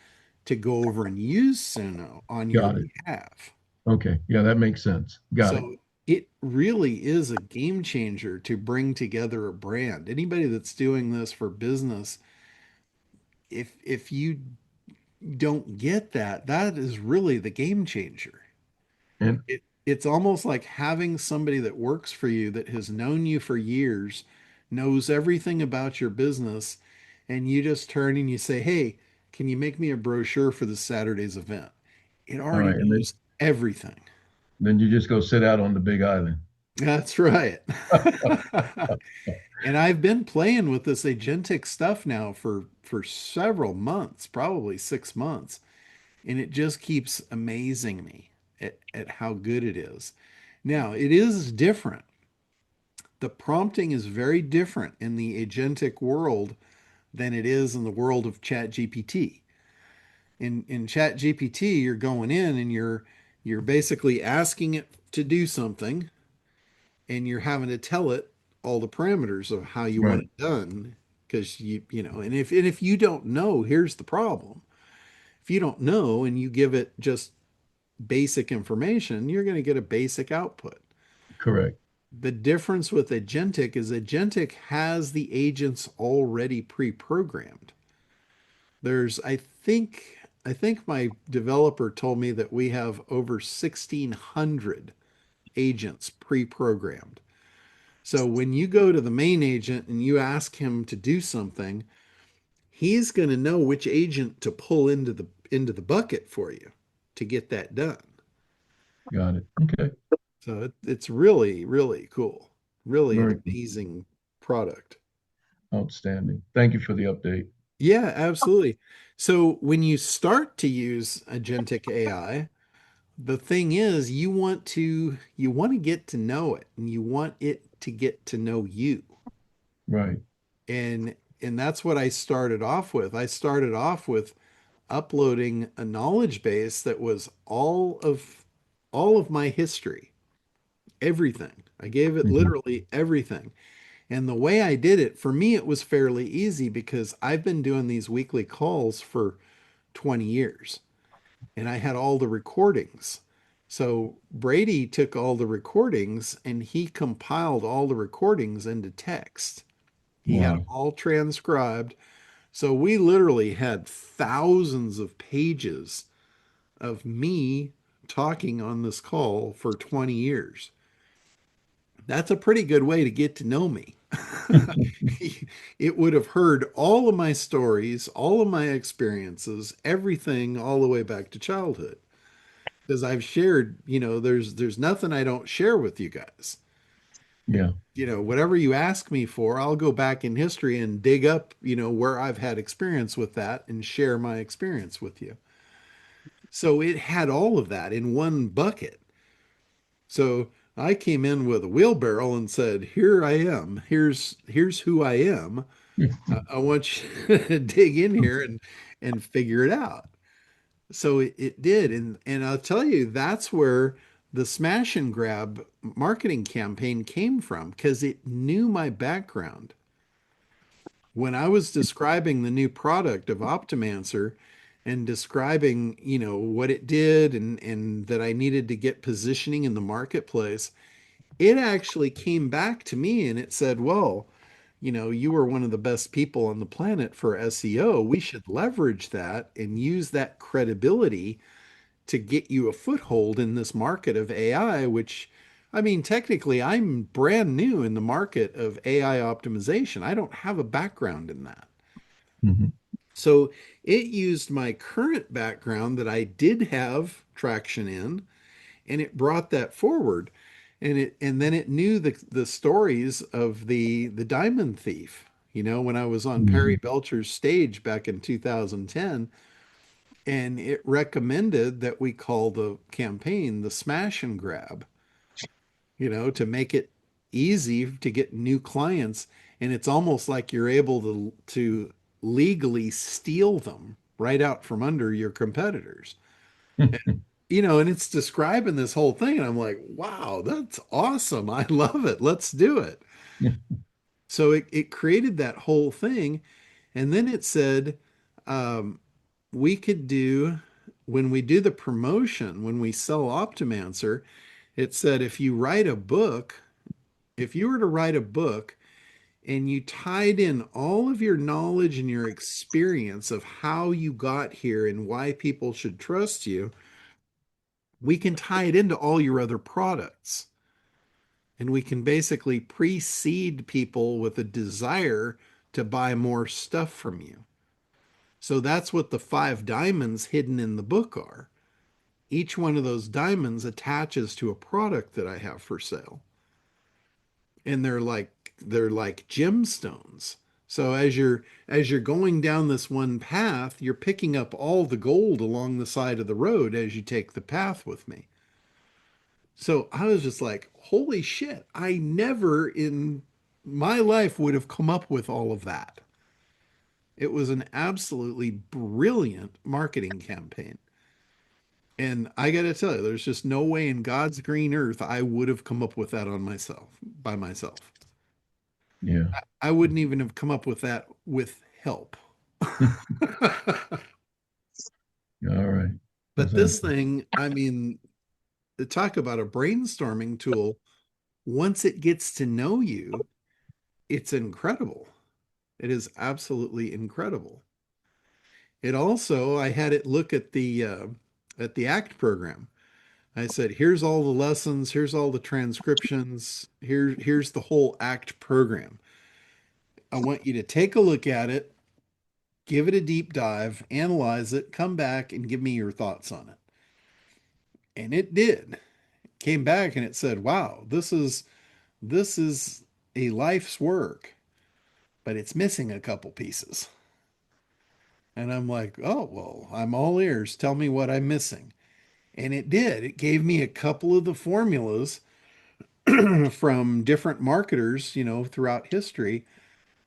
Speaker 1: to go over and use Suno on your
Speaker 9: Got it.
Speaker 1: behalf.
Speaker 9: Okay. Yeah, that makes sense. Got it.
Speaker 1: So it really is a game changer to bring together a brand. Anybody that's doing this for business, if you don't get that, that is really the game changer.
Speaker 9: And
Speaker 1: It's almost like having somebody that works for you that has known you for years, knows everything about your business, and you just turn and you say, "Hey, can you make me a brochure for this Saturday's event?" It
Speaker 9: all
Speaker 1: already
Speaker 9: right. And
Speaker 1: knows everything.
Speaker 9: then you just go sit out on the big island.
Speaker 1: That's right. And I've been playing with this agentic stuff now for several months, probably 6 months, and it just keeps amazing me at how good it is. Now, it is different. The prompting is very different in the agentic world than it is in the world of ChatGPT. In ChatGPT, you're going in and you're basically asking it to do something and you're having to tell it all the parameters of how you want
Speaker 9: Right.
Speaker 1: it done because and if you don't know, here's the problem. If you don't know and you give it just basic information, you're going to get a basic output.
Speaker 9: Correct.
Speaker 1: The difference with agentic is agentic has the agents already pre-programmed. There's I think my developer told me that we have over 1,600 agents pre-programmed. So when you go to the main agent and you ask him to do something, he's going to know which agent to pull into the bucket for you to get that done.
Speaker 9: Got it. Okay.
Speaker 1: So it's really, really cool. Really an
Speaker 9: Very
Speaker 1: amazing product.
Speaker 9: outstanding. Thank you for the update.
Speaker 1: Yeah, absolutely. So when you start to use agentic AI, the thing is you want to get to know it and you want it to get to know you.
Speaker 9: Right.
Speaker 1: And and that's what I started off with. I started off with uploading a knowledge base that was all of my history, everything. I gave it
Speaker 9: Hmm.
Speaker 1: literally everything. And the way I did it, for me, it was fairly easy because I've been doing these weekly calls for 20 years and I had all the recordings. So Brady took all the recordings and he compiled all the recordings into text. He had them
Speaker 9: Wow.
Speaker 1: all transcribed. So we literally had thousands of pages of me talking on this call for 20 years. That's a pretty good way to get to know me. It would have heard all of my stories, all of my experiences, everything all the way back to childhood. Because I've shared, there's nothing I don't share with you guys.
Speaker 9: Yeah.
Speaker 1: Whatever you ask me for, I'll go back in history and dig up, where I've had experience with that and share my experience with you. So it had all of that in one bucket. So I came in with a wheelbarrow and said, "Here I am. Here's who I am. I want you to dig in here and figure it out." So it did, and I'll tell you that's where the smash and grab marketing campaign came from because it knew my background. When I was describing the new product of Optimancer and describing, what it did and that I needed to get positioning in the marketplace, it actually came back to me and it said, "Well, you are one of the best people on the planet for SEO. We should leverage that and use that credibility to get you a foothold in this market of AI," which, I mean, technically, I'm brand new in the market of AI optimization. I don't have a background in that.
Speaker 9: Hmm.
Speaker 1: So it used my current background that I did have traction in, and it brought that forward. And then it knew the stories of the diamond thief. When I was on Perry
Speaker 9: Hmm.
Speaker 1: Belcher's stage back in 2010, and it recommended that we call the campaign the smash and grab, to make it easy to get new clients. And it's almost like you're able to legally steal them right out from under your competitors. And it's describing this whole thing, and I'm like, wow, that's awesome. I love it. Let's do it. So it created that whole thing. And then it said, um, we could do, when we do the promotion, when we sell Optimancer, it said if you were to write a book and you tied in all of your knowledge and your experience of how you got here and why people should trust you, we can tie it into all your other products. And we can basically precede people with a desire to buy more stuff from you. So that's what the five diamonds hidden in the book are. Each one of those diamonds attaches to a product that I have for sale. And they're like gemstones. So as you're going down this one path, you're picking up all the gold along the side of the road as you take the path with me. So I was just like, holy shit, I never in my life would have come up with all of that. It was an absolutely brilliant marketing campaign. And I got to tell you, there's just no way in God's green earth I would have come up with that on myself, by myself.
Speaker 9: Yeah.
Speaker 1: I wouldn't even have come up with that with help.
Speaker 9: All right. That's
Speaker 1: But this thing, I mean, to talk about a brainstorming tool, once it gets to know you, it's incredible. It is absolutely incredible. It also, I had it look at the ACT program. I said, here's all the lessons, here's all the transcriptions, here's the whole ACT program. I want you to take a look at it, give it a deep dive, analyze it, come back and give me your thoughts on it. And it did. came back and it said, wow, this is a life's work, but it's missing a couple pieces. And I'm like, oh, well, I'm all ears. Tell me what I'm missing. And it did. It gave me a couple of the formulas from different marketers, throughout history.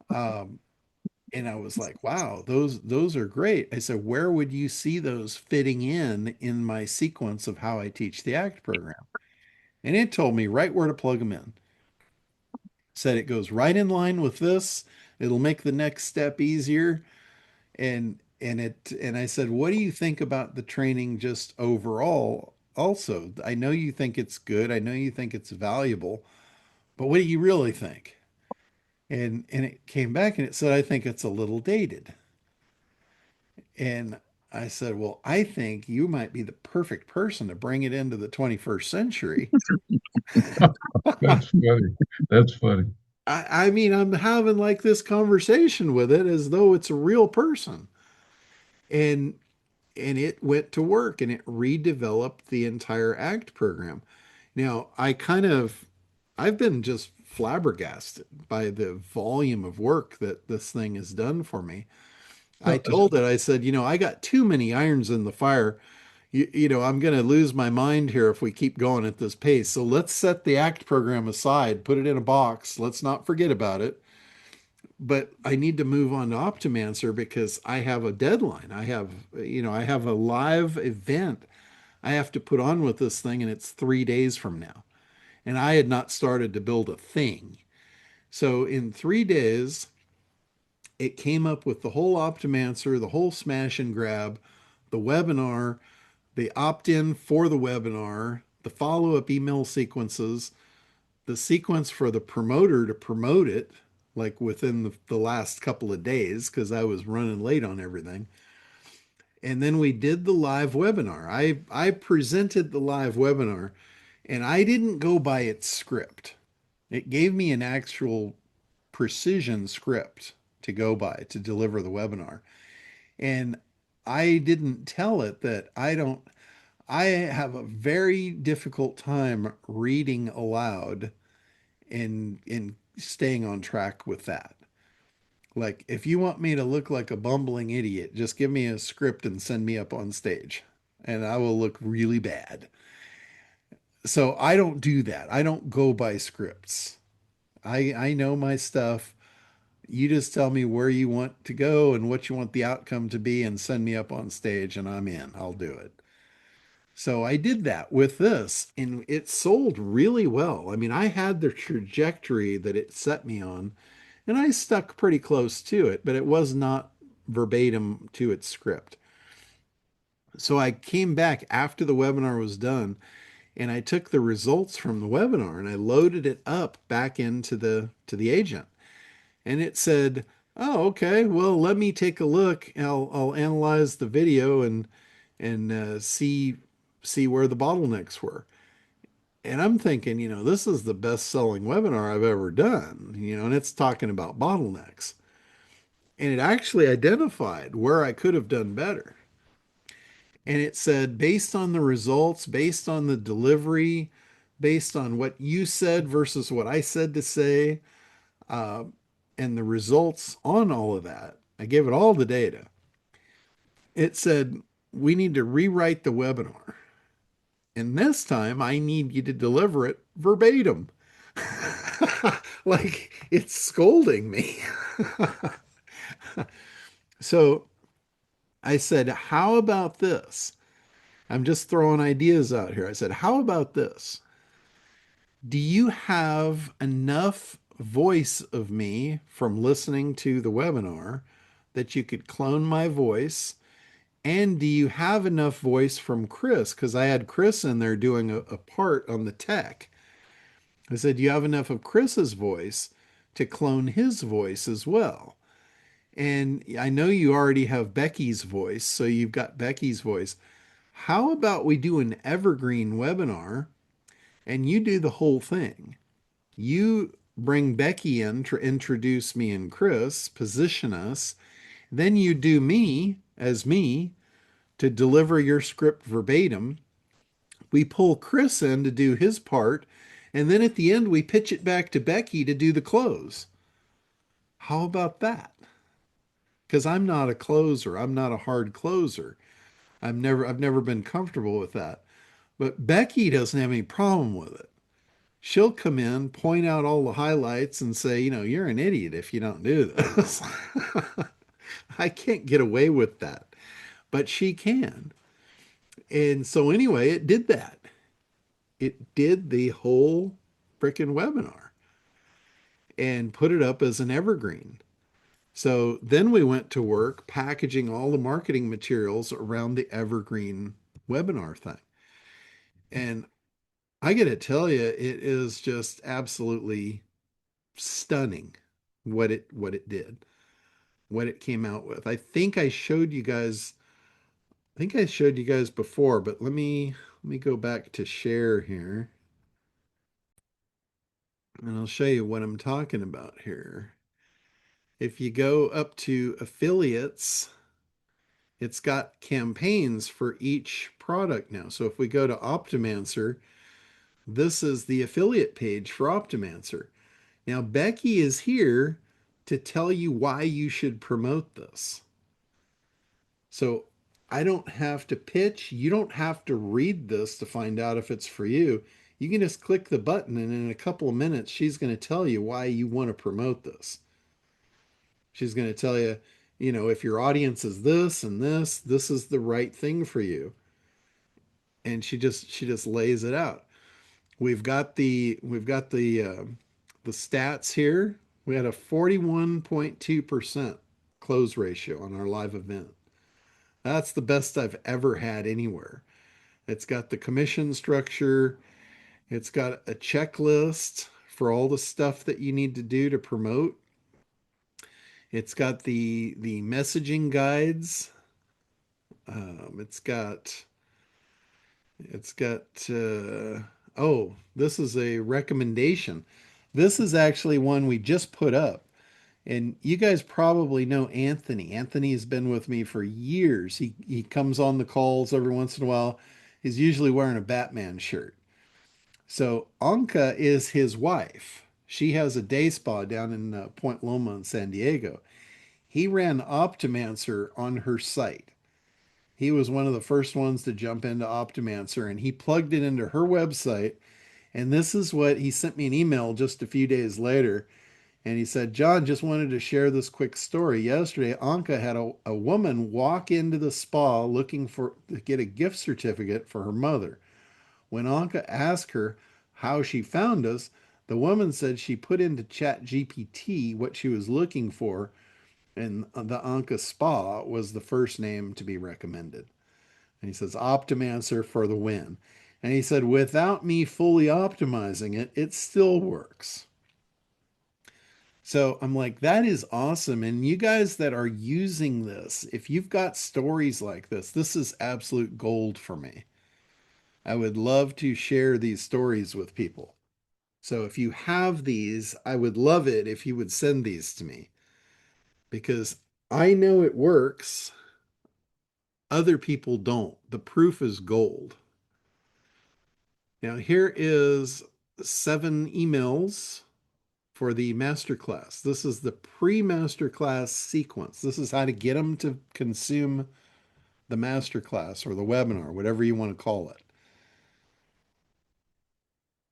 Speaker 1: Um, and I was like, wow, those are great. I said, where would you see those fitting in my sequence of how I teach the ACT program? And it told me right where to plug them in. Said it goes right in line with this. It'll make the next step easier. And I said, what do you think about the training just overall? Also, I know you think it's good. I know you think it's valuable, but what do you really think? And it came back and it said, I think it's a little dated. And I said, well, I think you might be the perfect person to bring it into the 21st century.
Speaker 9: That's funny. That's funny.
Speaker 1: I mean, I'm having like this conversation with it as though it's a real person. And and it went to work and it redeveloped the entire ACT program. Now, I've been just flabbergasted by the volume of work that this thing has done for me. I told it, I said, I got too many irons in the fire. I'm going to lose my mind here if we keep going at this pace. So let's set the ACT program aside, put it in a box. Let's not forget about it. But I need to move on to Optimancer because I have a deadline. I have a live event I have to put on with this thing, and it's 3 days from now. And I had not started to build a thing. So in 3 days, it came up with the whole Optimancer, the whole smash and grab, the webinar, the opt-in for the webinar, the follow-up email sequences, the sequence for the promoter to promote it, like within the last couple of days, because I was running late on everything. And then we did the live webinar. I presented the live webinar and I didn't go by its script. It gave me an actual precision script to go by to deliver the webinar. And I didn't tell it that I have a very difficult time reading aloud and staying on track with that. Like, if you want me to look like a bumbling idiot, just give me a script and send me up on stage, and I will look really bad. So I don't do that. I don't go by scripts. I know my stuff. You just tell me where you want to go and what you want the outcome to be and send me up on stage and I'm in. I'll do it. So I did that with this and it sold really well. I mean, I had the trajectory that it set me on and I stuck pretty close to it, but it was not verbatim to its script. So I came back after the webinar was done and I took the results from the webinar and I loaded it up back into the agent. And it said, "Oh, okay. Well, let me take a look. I'll analyze the video and see where the bottlenecks were." And I'm thinking, this is the best-selling webinar I've ever done, and it's talking about bottlenecks. And it actually identified where I could have done better. And it said, based on the results, based on the delivery, based on what you said versus what I said to say, uh, and the results on all of that, I gave it all the data. It said, we need to rewrite the webinar. And this time I need you to deliver it verbatim. Like it's scolding me. So I said, how about this? I'm just throwing ideas out here. I said, how about this? Do you have enough voice of me from listening to the webinar that you could clone my voice? And do you have enough voice from Chris? Because I had Chris in there doing a part on the tech. I said, do you have enough of Chris's voice to clone his voice as well? And I know you already have Becky's voice, so you've got Becky's voice. How about we do an evergreen webinar and you do the whole thing? You bring Becky in to introduce me and Chris, position us. Then you do me as me to deliver your script verbatim, We pull Chris in to do his part, and then at the end we pitch it back to Becky to do the close. How about that? Because I'm not a closer. I'm not a hard closer. I've never been comfortable with that. But Becky doesn't have any problem with it. She'll come in, point out all the highlights, and say, you're an idiot if you don't do this. I can't get away with that, but she can. And so, anyway, it did that. It did the whole freaking webinar and put it up as an evergreen. So then we went to work packaging all the marketing materials around the evergreen webinar thing. And I got to tell you, it is just absolutely stunning what it did, what it came out with. I think I showed you guys before, but let me go back to share here and I'll show you what I'm talking about here. If you go up to affiliates, it's got campaigns for each product now. So if we go to Optimancer, this is the affiliate page for Optimancer. Now, Becky is here to tell you why you should promote this. So I don't have to pitch. You don't have to read this to find out if it's for you. You can just click the button, and in a couple of minutes, she's going to tell you why you want to promote this. She's going to tell you, if your audience is this and this is the right thing for you. And she just lays it out. We've got the stats here. We had a 41.2% close ratio on our live event. That's the best I've ever had anywhere. It's got the commission structure. It's got a checklist for all the stuff that you need to do to promote. It's got the messaging guides. It's got oh, this is a recommendation. This is actually one we just put up. And you guys probably know Anthony. Anthony has been with me for years. He comes on the calls every once in a while. He's usually wearing a Batman shirt. So Anka is his wife. She has a day spa down in Point Loma in San Diego. He ran Optimancer on her site. He was one of the first ones to jump into Optimancer, and he plugged it into her website. And this is what he sent me an email just a few days later. And he said, John, just wanted to share this quick story. Yesterday, Anka had a woman walk into the spa looking to get a gift certificate for her mother. When Anka asked her how she found us, the woman said she put into Chat GPT what she was looking for, and the Anka Spa was the first name to be recommended. And he says, Optimancer for the win. And he said, without me fully optimizing it, it still works. So I'm like, that is awesome. And you guys that are using this, if you've got stories like this is absolute gold for me. I would love to share these stories with people. So if you have these, I would love it if you would send these to me because I know it works. Other people don't. The proof is gold. Now, here is 7 emails for the masterclass. This is the pre-masterclass sequence. This is how to get them to consume the masterclass or the webinar, whatever you want to call it.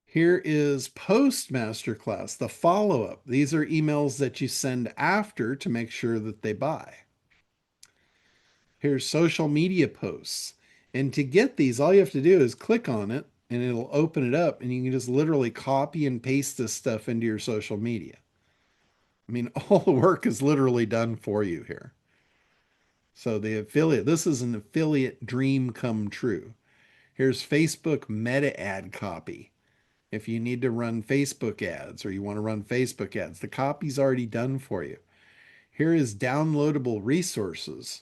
Speaker 1: Here is post masterclass, the follow-up. These are emails that you send after to make sure that they buy. Here's social media posts. And to get these, all you have to do is click on it and it'll open it up and you can just literally copy and paste this stuff into your social media. I mean, all the work is literally done for you here. So this is an affiliate dream come true. Here's Facebook meta ad copy. If you need to run Facebook ads or you want to run Facebook ads, the copy's already done for you. Here is downloadable resources.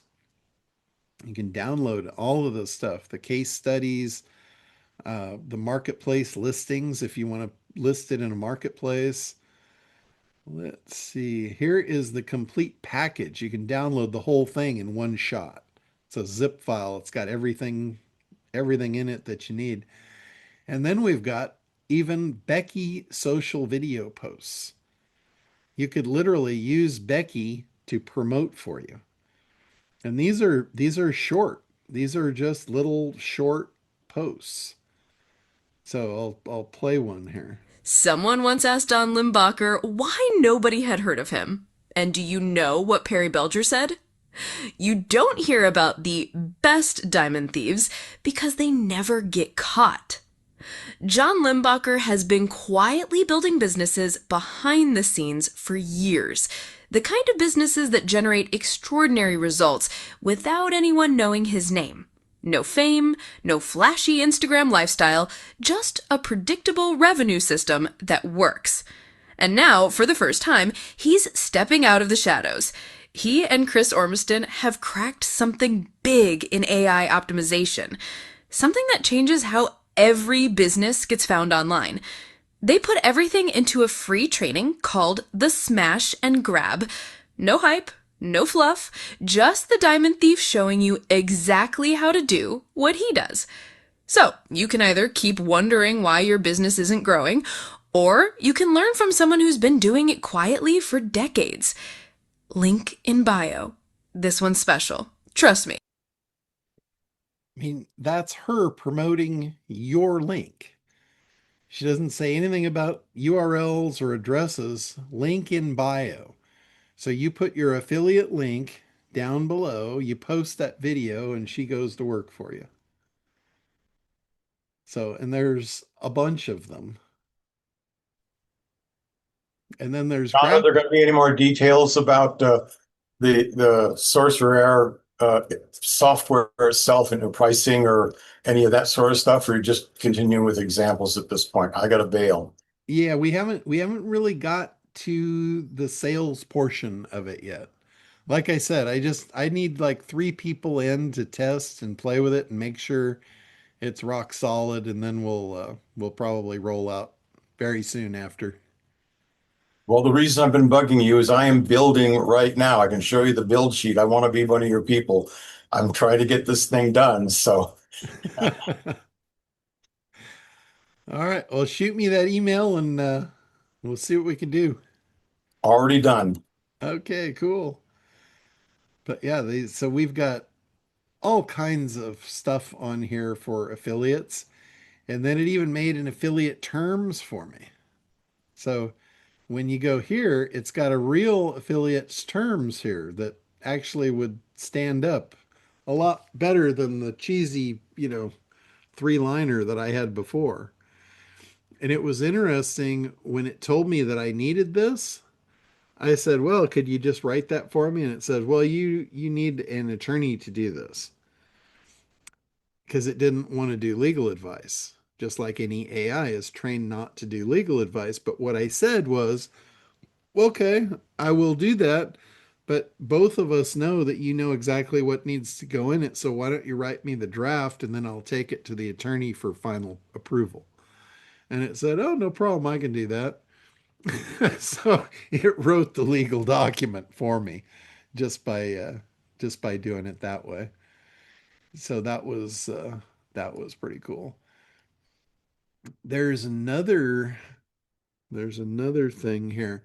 Speaker 1: You can download all of this stuff, the case studies, the marketplace listings if you want to list it in a marketplace. Let's see. Here is the complete package. You can download the whole thing in one shot. It's a zip file. It's got everything everything in it that you need. And then we've got even Becky social video posts. You could literally use Becky to promote for you. And these are short. These are just little short posts. So I'll play one here.
Speaker 10: Someone once asked Don Limbacher why nobody had heard of him. And do you know what Perry Belger said? You don't hear about the best diamond thieves because they never get caught. John Limbacher has been quietly building businesses behind the scenes for years. The kind of businesses that generate extraordinary results without anyone knowing his name. No fame, no flashy Instagram lifestyle, just a predictable revenue system that works. And now, for the first time, he's stepping out of the shadows. He and Chris Ormiston have cracked something big in AI optimization. Something that changes how every business gets found online. They put everything into a free training called the Smash and Grab. No hype, no fluff, just the diamond thief showing you exactly how to do what he does. So, you can either keep wondering why your business isn't growing, or you can learn from someone who's been doing it quietly for decades. Link in bio. This one's special. Trust me.
Speaker 1: I mean, that's her promoting your link. She doesn't say anything about URLs or addresses. Link in bio. So you put your affiliate link down below, you post that video, and she goes to work for you. So, and there's a bunch of them. And then there's
Speaker 2: John, are there going to be any more details about the Sorcerer software itself and the pricing or any of that sort of stuff, or you just continuing with examples at this point? I got to bail.
Speaker 1: Yeah, we haven't really got to the sales portion of it yet. Like I said, I need like 3 people in to test and play with it and make sure it's rock solid, and then we'll probably roll out very soon after.
Speaker 2: Well, the reason I've been bugging you is I am building right now. I can show you the build sheet. I want to be one of your people. I'm trying to get this thing done. So,
Speaker 1: All right, well, shoot me that email and we'll see what we can do.
Speaker 2: already done.
Speaker 1: Okay, cool. But yeah, so we've got all kinds of stuff on here for affiliates. And then it even made an affiliate terms for me. So when you go here, it's got a real affiliate's terms here that actually would stand up a lot better than the cheesy, 3-liner that I had before. And it was interesting when it told me that I needed this. I said, "Well, could you just write that for me?" And it said, "Well, you need an attorney to do this." Because it didn't want to do legal advice. Just like any AI is trained not to do legal advice. But what I said was, "Okay, I will do that. But both of us know that you know exactly what needs to go in it. So why don't you write me the draft and then I'll take it to the attorney for final approval?" And it said, "Oh, no problem. I can do that." So it wrote the legal document for me just by doing it that way. So that was pretty cool. There's another there's another thing here.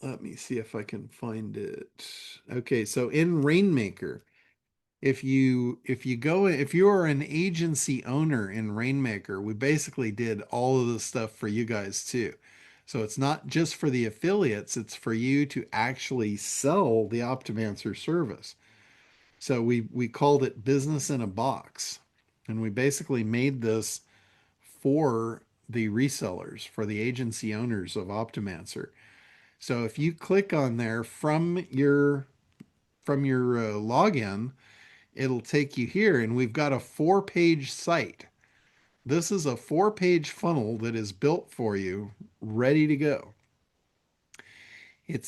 Speaker 1: Let me see if I can find it. Okay, so in Rainmaker, if you are an agency owner in Rainmaker, we basically did all of the stuff for you guys too. So it's not just for the affiliates, it's for you to actually sell the Optimancer service. So we called it business in a box. And we basically made this for the resellers, for the agency owners of Optimancer. So if you click on there from your login, it'll take you here, and we've got a 4-page site. This is a 4-page funnel that is built for you, ready to go.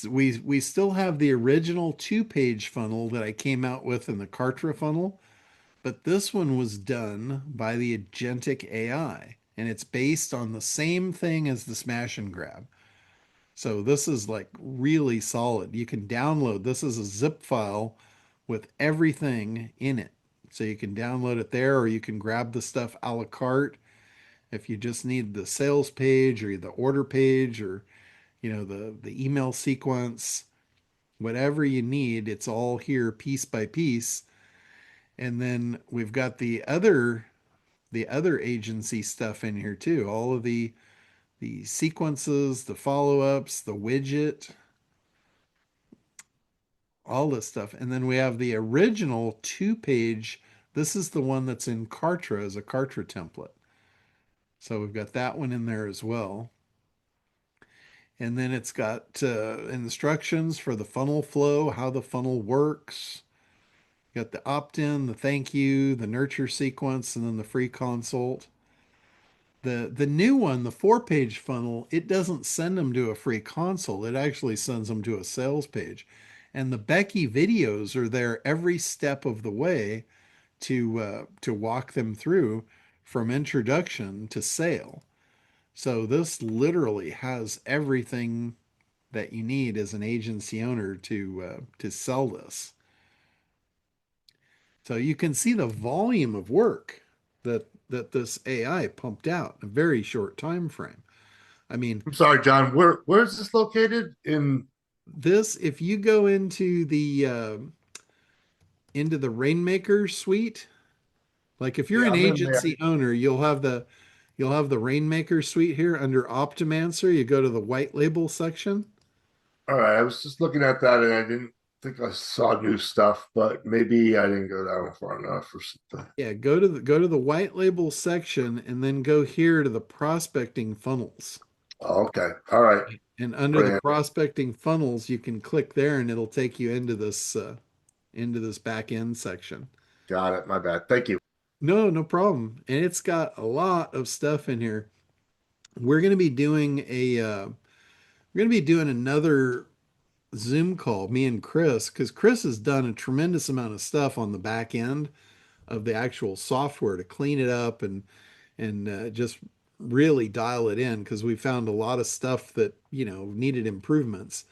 Speaker 1: We still have the original 2-page funnel that I came out with in the Kartra funnel, but this one was done by the Agentic AI, and it's based on the same thing as the Smash and Grab. So this is like really solid. You can download. This is a zip file with everything in it. So you can download it there, or you can grab the stuff a la carte if you just need the sales page or the order page, or the email sequence, whatever you need, it's all here piece by piece. And then we've got the other agency stuff in here too. All of the sequences, the follow-ups, the widget, all this stuff. And then we have the original two-page. This is the one that's in Kartra as a Kartra template. So we've got that one in there as well. And then it's got instructions for the funnel flow, how the funnel works. Got the opt-in, the thank you, the nurture sequence, and then the free consult. The new one, the 4-page funnel, it doesn't send them to a free consult. It actually sends them to a sales page. And the Becky videos are there every step of the way to walk them through from introduction to sale. So this literally has everything that you need as an agency owner to sell this. So you can see the volume of work that this AI pumped out in a very short time frame. I mean,
Speaker 11: I'm sorry, John. Where is this located in?
Speaker 1: this, if you go into the Rainmaker suite, like if you're
Speaker 11: Yeah,
Speaker 1: an
Speaker 11: I'm in there.
Speaker 1: agency owner, you'll have the Rainmaker suite here under Optimancer. You go to the white label section.
Speaker 11: All right, I was just looking at that and I didn't think I saw new stuff, but maybe I didn't go down far enough or something.
Speaker 1: Yeah, go to the white label section and then go here to the prospecting funnels.
Speaker 11: Oh, okay. All right.
Speaker 1: And under the
Speaker 11: Brilliant.
Speaker 1: prospecting funnels, you can click there and it'll take you into this back end section.
Speaker 11: Got it. My bad. Thank you.
Speaker 1: No, no problem. And it's got a lot of stuff in here. We're going to be doing another Zoom call, me and Chris, because Chris has done a tremendous amount of stuff on the back end of the actual software to clean it up and just really dial it in, because we found a lot of stuff that needed improvements.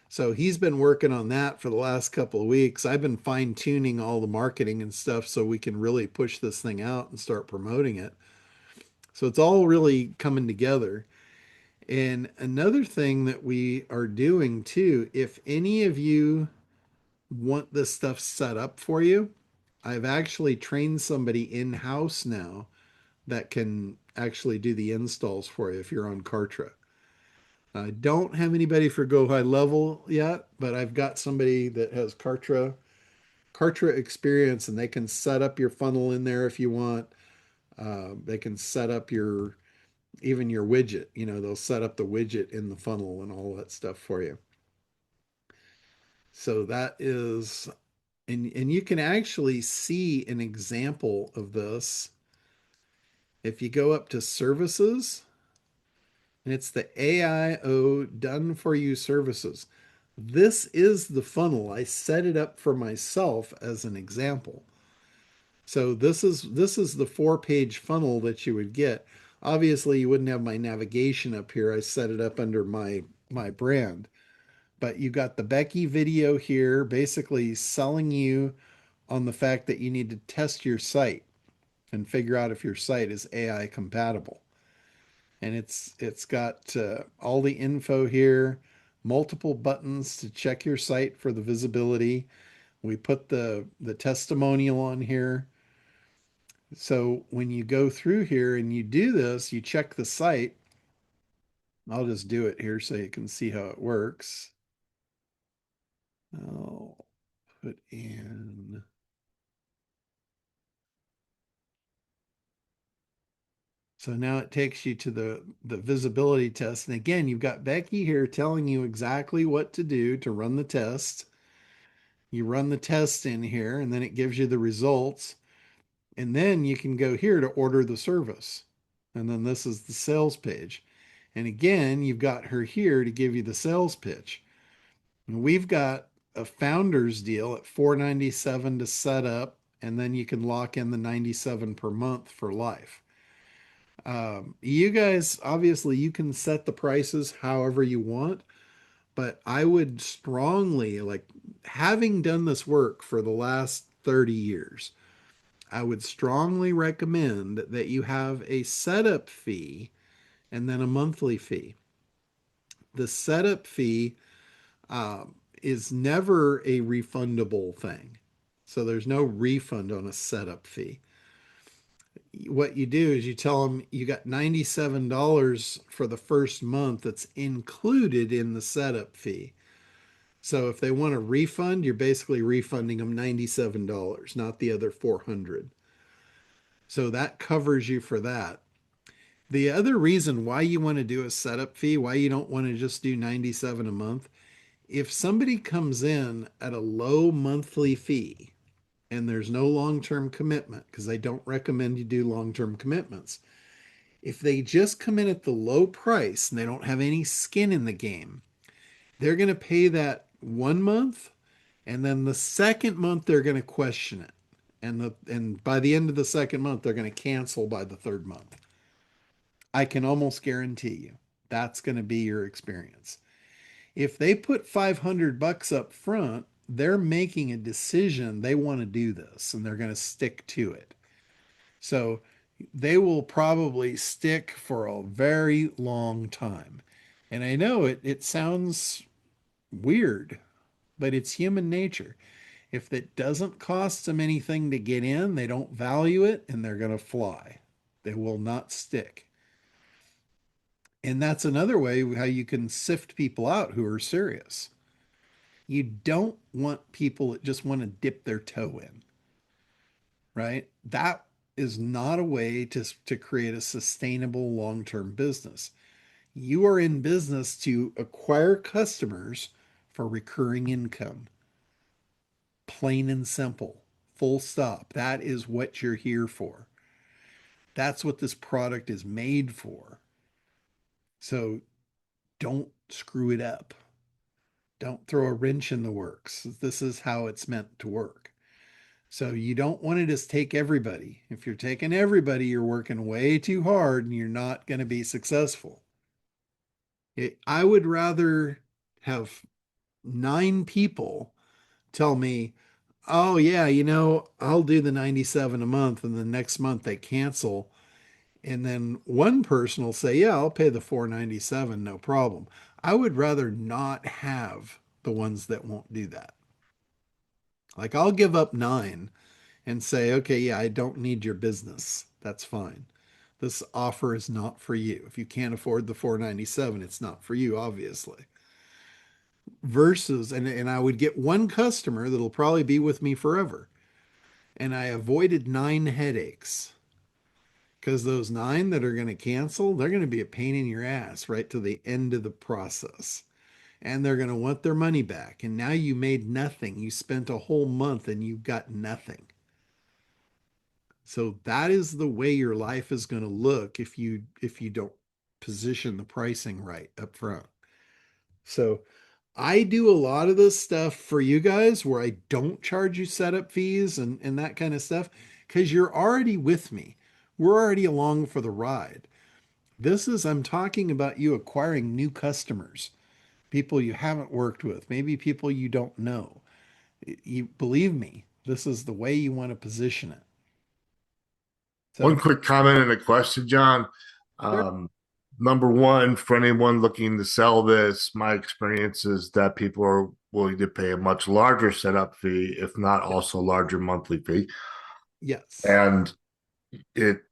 Speaker 1: So he's been working on that for the last couple of weeks. I've been fine tuning all the marketing and stuff so we can really push this thing out and start promoting it. So it's all really coming together. And another thing that we are doing too, if any of you want this stuff set up for you, I've actually trained somebody in-house now that can actually do the installs for you if you're on Kartra. I don't have anybody for Go High Level yet, but I've got somebody that has Kartra experience, and they can set up your funnel in there if you want. They can set up even your widget. They'll set up the widget in the funnel and all that stuff for you. So that is, and you can actually see an example of this if you go up to services, and it's the AIO done for you services. This is the funnel. I set it up for myself as an example. So this is the 4-page funnel that you would get. Obviously, you wouldn't have my navigation up here. I set it up under my brand. But you got the Becky video here, basically selling you on the fact that you need to test your site and figure out if your site is AI compatible. And it's got all the info here, multiple buttons to check your site for the visibility. We put the testimonial on here. So when you go through here and you do this, you check the site. I'll just do it here so you can see how it works. I'll put in. So now it takes you to the visibility test. And again, you've got Becky here telling you exactly what to do to run the test. You run the test in here, and then it gives you the results. And then you can go here to order the service. And then this is the sales page. And again, you've got her here to give you the sales pitch. And we've got a founder's deal at $497 to set up, and then you can lock in the $97 per month for life. You guys, obviously, you can set the prices however you want, but I would strongly, like, having done this work for the last 30 years, I would strongly recommend that you have a setup fee and then a monthly fee. The setup fee is never a refundable thing. So there's no refund on a setup fee. What you do is you tell them you got $97 for the first month that's included in the setup fee. So if they want a refund, you're basically refunding them $97, not the other 400. So that covers you for that. The other reason why you want to do a setup fee, why you don't want to just do 97 a month, if somebody comes in at a low monthly fee and there's no long-term commitment, because I don't recommend you do long-term commitments. If they just come in at the low price and they don't have any skin in the game, they're going to pay that 1 month, and then the second month they're going to question it. And by the end of the second month, they're going to cancel by the third month. I can almost guarantee you that's going to be your experience. If they put $500 up front, they're making a decision they want to do this and they're going to stick to it. So they will probably stick for a very long time. And I know it sounds weird, but it's human nature. If it doesn't cost them anything to get in, they don't value it and they're going to fly. They will not stick. And that's another way how you can sift people out who are serious. You don't want people that just want to dip their toe in, right? That is not a way to create a sustainable long-term business. You are in business to acquire customers for recurring income. Plain and simple. Full stop. That is what you're here for. That's what this product is made for. So don't screw it up. Don't throw a wrench in the works. This is how it's meant to work. So you don't want to just take everybody. If you're taking everybody, you're working way too hard and you're not going to be successful. I would rather have 9 people tell me, oh, yeah, I'll do the 97 a month, and the next month they cancel. And then one person will say, yeah, I'll pay the 497, no problem. I would rather not have the ones that won't do that. Like I'll give up 9 and say, okay, yeah, I don't need your business. That's fine. This offer is not for you. If you can't afford the 497, it's not for you, obviously. Versus, and I would get one customer that'll probably be with me forever. And I avoided 9 headaches. Because those 9 that are going to cancel, they're going to be a pain in your ass right to the end of the process. And they're going to want their money back. And now you made nothing. You spent a whole month and you got nothing. So that is the way your life is going to look if you don't position the pricing right up front. So I do a lot of this stuff for you guys where I don't charge you setup fees and that kind of stuff because you're already with me. We're already along for the ride. I'm talking about you acquiring new customers, people you haven't worked with, maybe people you don't know. You believe me, this is the way you want to position it. So,
Speaker 11: One quick comment and a question, John.
Speaker 1: sure.
Speaker 11: Number one, for anyone looking to sell this, my experience is that people are willing to pay a much larger setup fee, if not also larger monthly fee.
Speaker 1: Yes.
Speaker 11: And it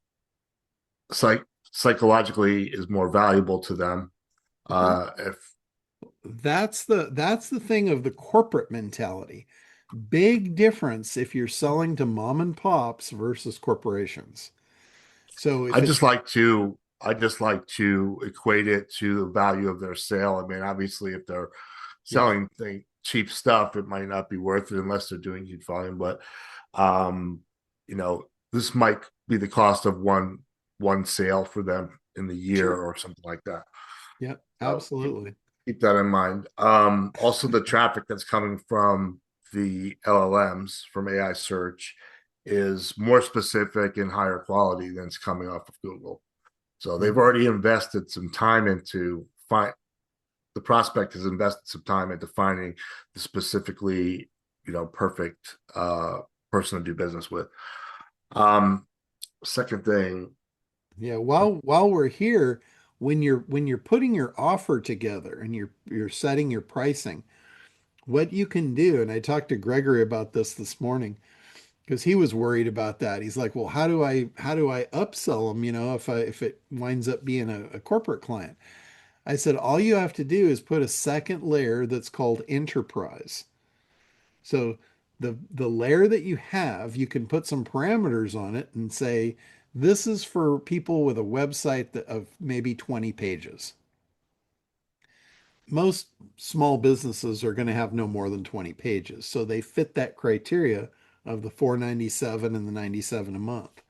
Speaker 11: psychologically is more valuable to them. If
Speaker 1: That's the thing of the corporate mentality. Big difference if you're selling to mom and pops versus corporations. So if it's
Speaker 11: I just like to equate it to the value of their sale. I mean, obviously, if they're
Speaker 1: yeah,
Speaker 11: selling cheap stuff, it might not be worth it unless they're doing huge volume. But this might be the cost of one sale for them in the year
Speaker 1: sure.
Speaker 11: or something like that.
Speaker 1: Yeah,
Speaker 11: So
Speaker 1: absolutely.
Speaker 11: keep that in mind. Also, the traffic that's coming from the LLMs from AI search is more specific and higher quality than it's coming off of Google. So they've already invested some time into the prospect has invested some time into finding the specifically, perfect person to do business with. Um, Second thing,
Speaker 1: Yeah, while we're here, when you're putting your offer together and you're setting your pricing, what you can do, and I talked to Gregory about this morning because he was worried about that. He's like, "Well, how do I upsell them, if it winds up being a corporate client?" I said, "All you have to do is put a second layer that's called enterprise." So the layer that you have, you can put some parameters on it and say, this is for people with a website of maybe 20 pages. Most small businesses are going to have no more than 20 pages. So they fit that criteria of the 497 and the 97 a month.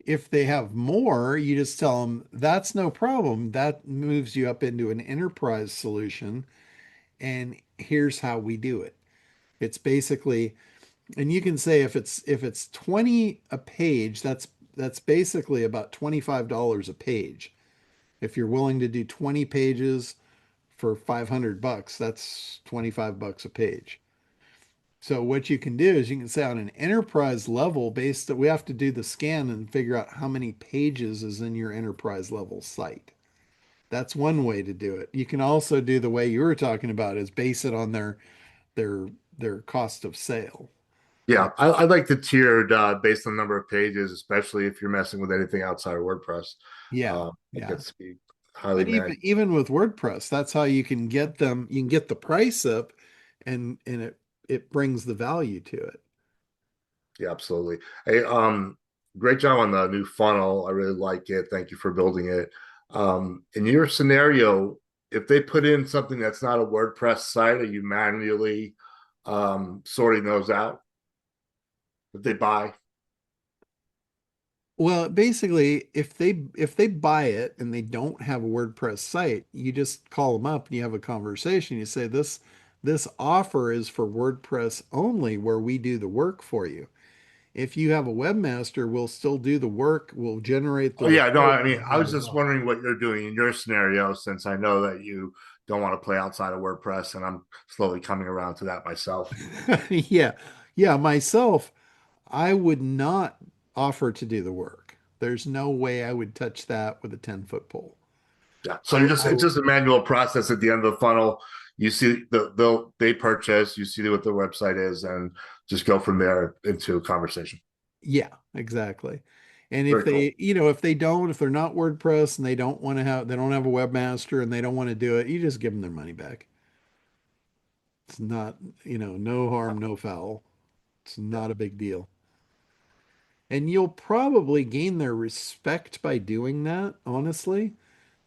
Speaker 1: If they have more, you just tell them that's no problem. That moves you up into an enterprise solution. And here's how we do it. It's basically, and you can say if it's 20 a page, that's basically about $25 a page. If you're willing to do 20 pages for $500, that's $25 a page. So what you can do is you can say on an enterprise level, based that we have to do the scan and figure out how many pages is in your enterprise level site. That's one way to do it. You can also do the way you were talking about is base it on their their cost of sale.
Speaker 11: yeah, I like the tiered based on number of pages, especially if you're messing with anything outside of WordPress.
Speaker 1: Yeah,
Speaker 11: It
Speaker 1: yeah.
Speaker 11: gets to be highly
Speaker 1: But
Speaker 11: managed.
Speaker 1: even with WordPress, that's how you can get them. You can get the price up, and it brings the value to it.
Speaker 11: Yeah, absolutely. Hey, great job on the new funnel. I really like it. Thank you for building it. In your scenario, if they put in something that's not a WordPress site, are you manually sorting those out that they buy?
Speaker 1: Well, basically, if they buy it and they don't have a WordPress site, you just call them up and you have a conversation. You say this offer is for WordPress only, where we do the work for you. If you have a webmaster, we'll still do the work. We'll generate the
Speaker 11: Oh yeah, no,
Speaker 1: report,
Speaker 11: I mean,
Speaker 1: blah
Speaker 11: I
Speaker 1: blah
Speaker 11: was just
Speaker 1: blah.
Speaker 11: wondering what you're doing in your scenario, since I know that you don't want to play outside of WordPress, and I'm slowly coming around to that myself.
Speaker 1: Yeah, yeah. Myself, I would not offer to do the work. There's no way I would touch that with a 10-foot pole.
Speaker 11: Yeah. So
Speaker 1: I,
Speaker 11: you're just
Speaker 1: I,
Speaker 11: it's just a manual process at the end of the funnel. You see they purchase, you see what their website is, and just go from there into a conversation.
Speaker 1: yeah, exactly. And if
Speaker 11: Very cool.
Speaker 1: if they're not WordPress and they don't have a webmaster and they don't want to do it, you just give them their money back. It's not, no harm, no foul. It's
Speaker 11: Yeah,
Speaker 1: not a big deal. And you'll probably gain their respect by doing that, honestly.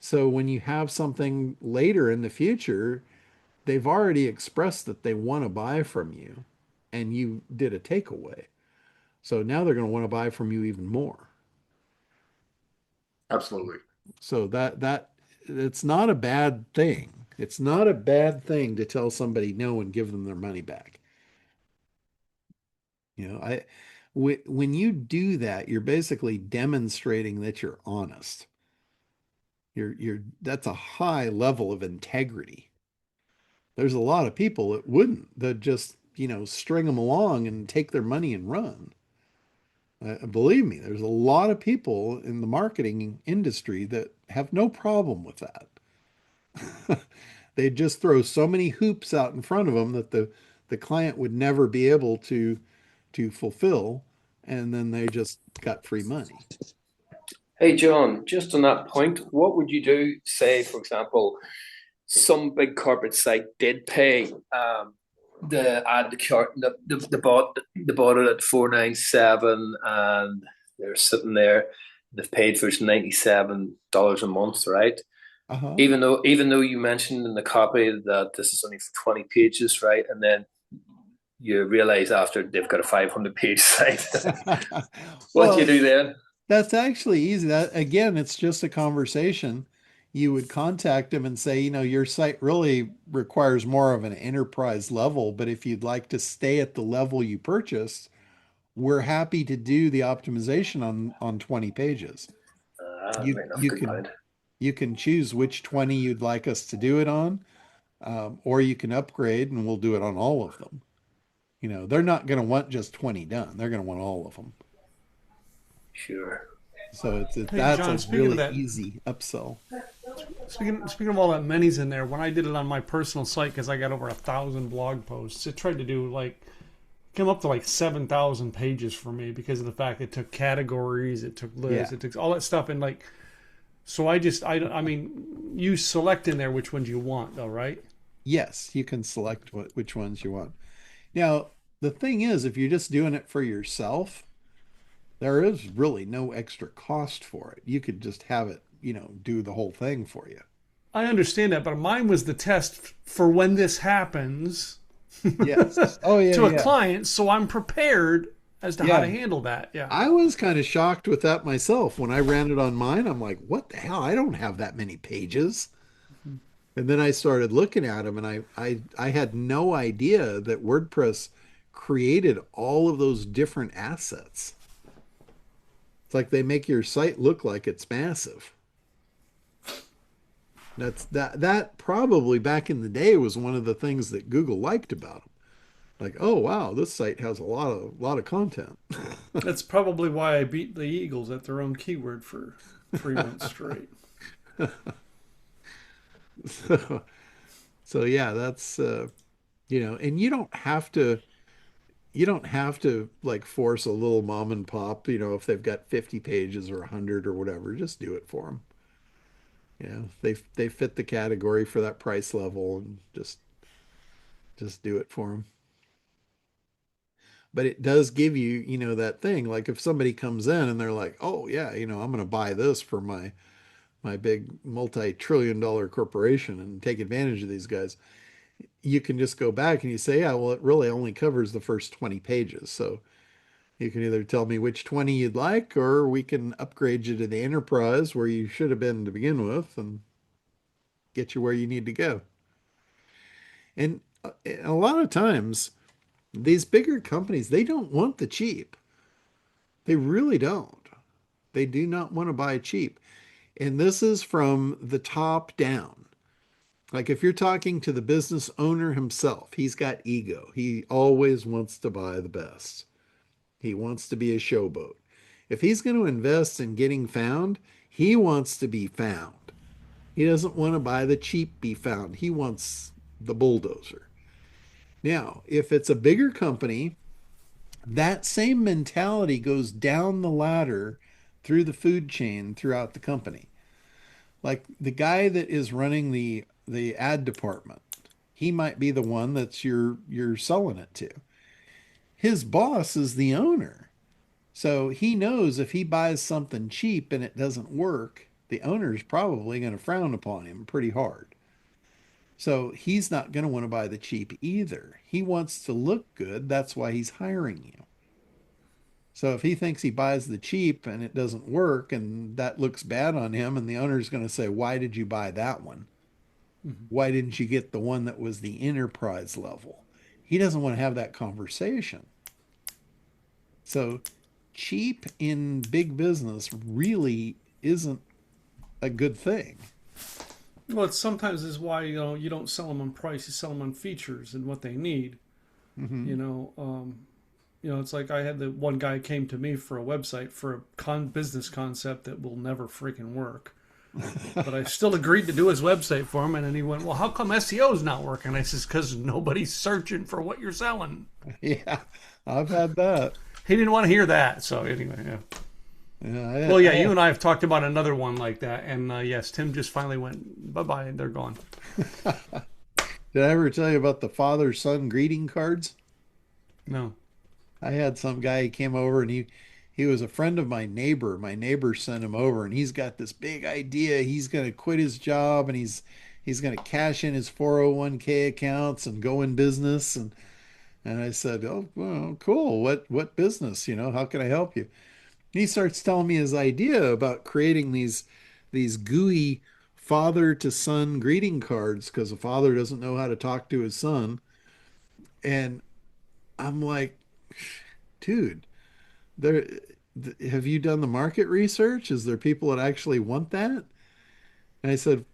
Speaker 1: So when you have something later in the future, they've already expressed that they want to buy from you and you did a takeaway. So now they're going to want to buy from you even more.
Speaker 11: absolutely.
Speaker 1: So that it's not a bad thing. It's not a bad thing to tell somebody no and give them their money back. When you do that, you're basically demonstrating that you're honest. That's a high level of integrity. There's a lot of people that wouldn't, that just, string them along and take their money and run. Believe me, there's a lot of people in the marketing industry that have no problem with that. They just throw so many hoops out in front of them that the client would never be able to fulfill, and then they just got free money.
Speaker 12: Hey, John, just on that point, what would you do, say, for example, some big corporate site did pay the add the cart the bought it at 497 and they're sitting there, they've paid for $97 a month, right?
Speaker 1: Uh-huh.
Speaker 12: Even though you mentioned in the copy that this is only for 20 pages, right? And then you realize after they've got a 500-page site. What do you
Speaker 1: Well,
Speaker 12: do then?
Speaker 1: that's actually easy. That again, it's just a conversation. You would contact them and say, your site really requires more of an enterprise level, but if you'd like to stay at the level you purchased, we're happy to do the optimization on 20 pages. You
Speaker 12: Right enough,
Speaker 1: you
Speaker 12: good
Speaker 1: can
Speaker 12: point.
Speaker 1: you can choose which 20 you'd like us to do it on, or you can upgrade and we'll do it on all of them. They're not going to want just 20 done. They're going to want all of them.
Speaker 12: Sure.
Speaker 1: So
Speaker 7: Hey,
Speaker 1: that's a
Speaker 7: John, speaking of
Speaker 1: really
Speaker 7: that,
Speaker 1: easy upsell.
Speaker 7: speaking of all that many's in there, when I did it on my personal site, because I got over 1,000 blog posts, it tried to do like came up to like 7,000 pages for me because of the fact it took categories, it took lists,
Speaker 1: Yeah.
Speaker 7: it took all that stuff, and like so I mean you select in there which ones you want though, right?
Speaker 1: Yes, you can select which ones you want. Now, the thing is, if you're just doing it for yourself, there is really no extra cost for it. You could just have it, do the whole thing for you.
Speaker 7: I understand that, but mine was the test for when this happens
Speaker 1: Yes. Oh, yeah,
Speaker 7: to a
Speaker 1: yeah.
Speaker 7: client, so I'm prepared as to how to
Speaker 1: Yeah.
Speaker 7: handle that. Yeah.
Speaker 1: I was kind of shocked with that myself. When I ran it on mine, I'm like, what the hell? I don't have that many pages. And then I started looking at them, and I had no idea that WordPress created all of those different assets. It's like they make your site look like it's massive. That probably back in the day was one of the things that Google liked about them. Like, oh wow, this site has a lot of content.
Speaker 7: That's probably why I beat the Eagles at their own keyword for 3 months straight.
Speaker 1: So, so yeah, that's and you don't have to like force a little mom and pop, if they've got 50 pages or 100 or whatever, just do it for them. They fit the category for that price level, and just do it for them. But it does give you, that thing. Like if somebody comes in and they're like, "Oh yeah, I'm going to buy this for my big multi-trillion dollar corporation and take advantage of these guys." You can just go back and you say, "Yeah, well, it really only covers the first 20 pages." So you can either tell me which 20 you'd like, or we can upgrade you to the enterprise where you should have been to begin with and get you where you need to go. And a lot of times, these bigger companies, they don't want the cheap. They really don't. They do not want to buy cheap. And this is from the top down. Like if you're talking to the business owner himself, he's got ego. He always wants to buy the best. He wants to be a showboat. If he's going to invest in getting found, he wants to be found. He doesn't want to buy the cheap be found. He wants the bulldozer. Now, if it's a bigger company, that same mentality goes down the ladder through the food chain throughout the company. Like the guy that is running the ad department, he might be the one that's you're selling it to. His boss is the owner. So he knows if he buys something cheap and it doesn't work, the owner's probably going to frown upon him pretty hard. So he's not going to want to buy the cheap either. He wants to look good. That's why he's hiring you. So if he thinks he buys the cheap and it doesn't work and that looks bad on him, and the owner's going to say, "Why did you buy that one?
Speaker 7: Mm-hmm.
Speaker 1: Why didn't you get the one that was the enterprise level?" He doesn't want to have that conversation. So cheap in big business really isn't a good thing.
Speaker 7: Well, it's sometimes is why you don't sell them on price, you sell them on features and what they need.
Speaker 1: Mm-hmm.
Speaker 7: It's like I had the one guy came to me for a website for a business concept that will never freaking work. But I still agreed to do his website for him, and then he went, "Well, how come SEO is not working?" I says, "Because nobody's searching for what you're selling."
Speaker 1: Yeah, I've had that.
Speaker 7: He didn't want to hear that, so anyway, yeah.
Speaker 1: Yeah,
Speaker 7: Well, yeah, you and I have talked about another one like that, and yes, Tim just finally went bye-bye, and they're gone.
Speaker 1: Did I ever tell you about the father-son greeting cards?
Speaker 7: No.
Speaker 1: I had some guy, he came over and he was a friend of my neighbor. My neighbor sent him over, and he's got this big idea. He's going to quit his job, and he's going to cash in his 401k accounts and go in business. And I said, "Oh, well, cool. What business? How can I help you?" He starts telling me his idea about creating these gooey father to son greeting cards because the father doesn't know how to talk to his son. And I'm like, "Dude, there have you done the market research? Is there people that actually want that?" And I said,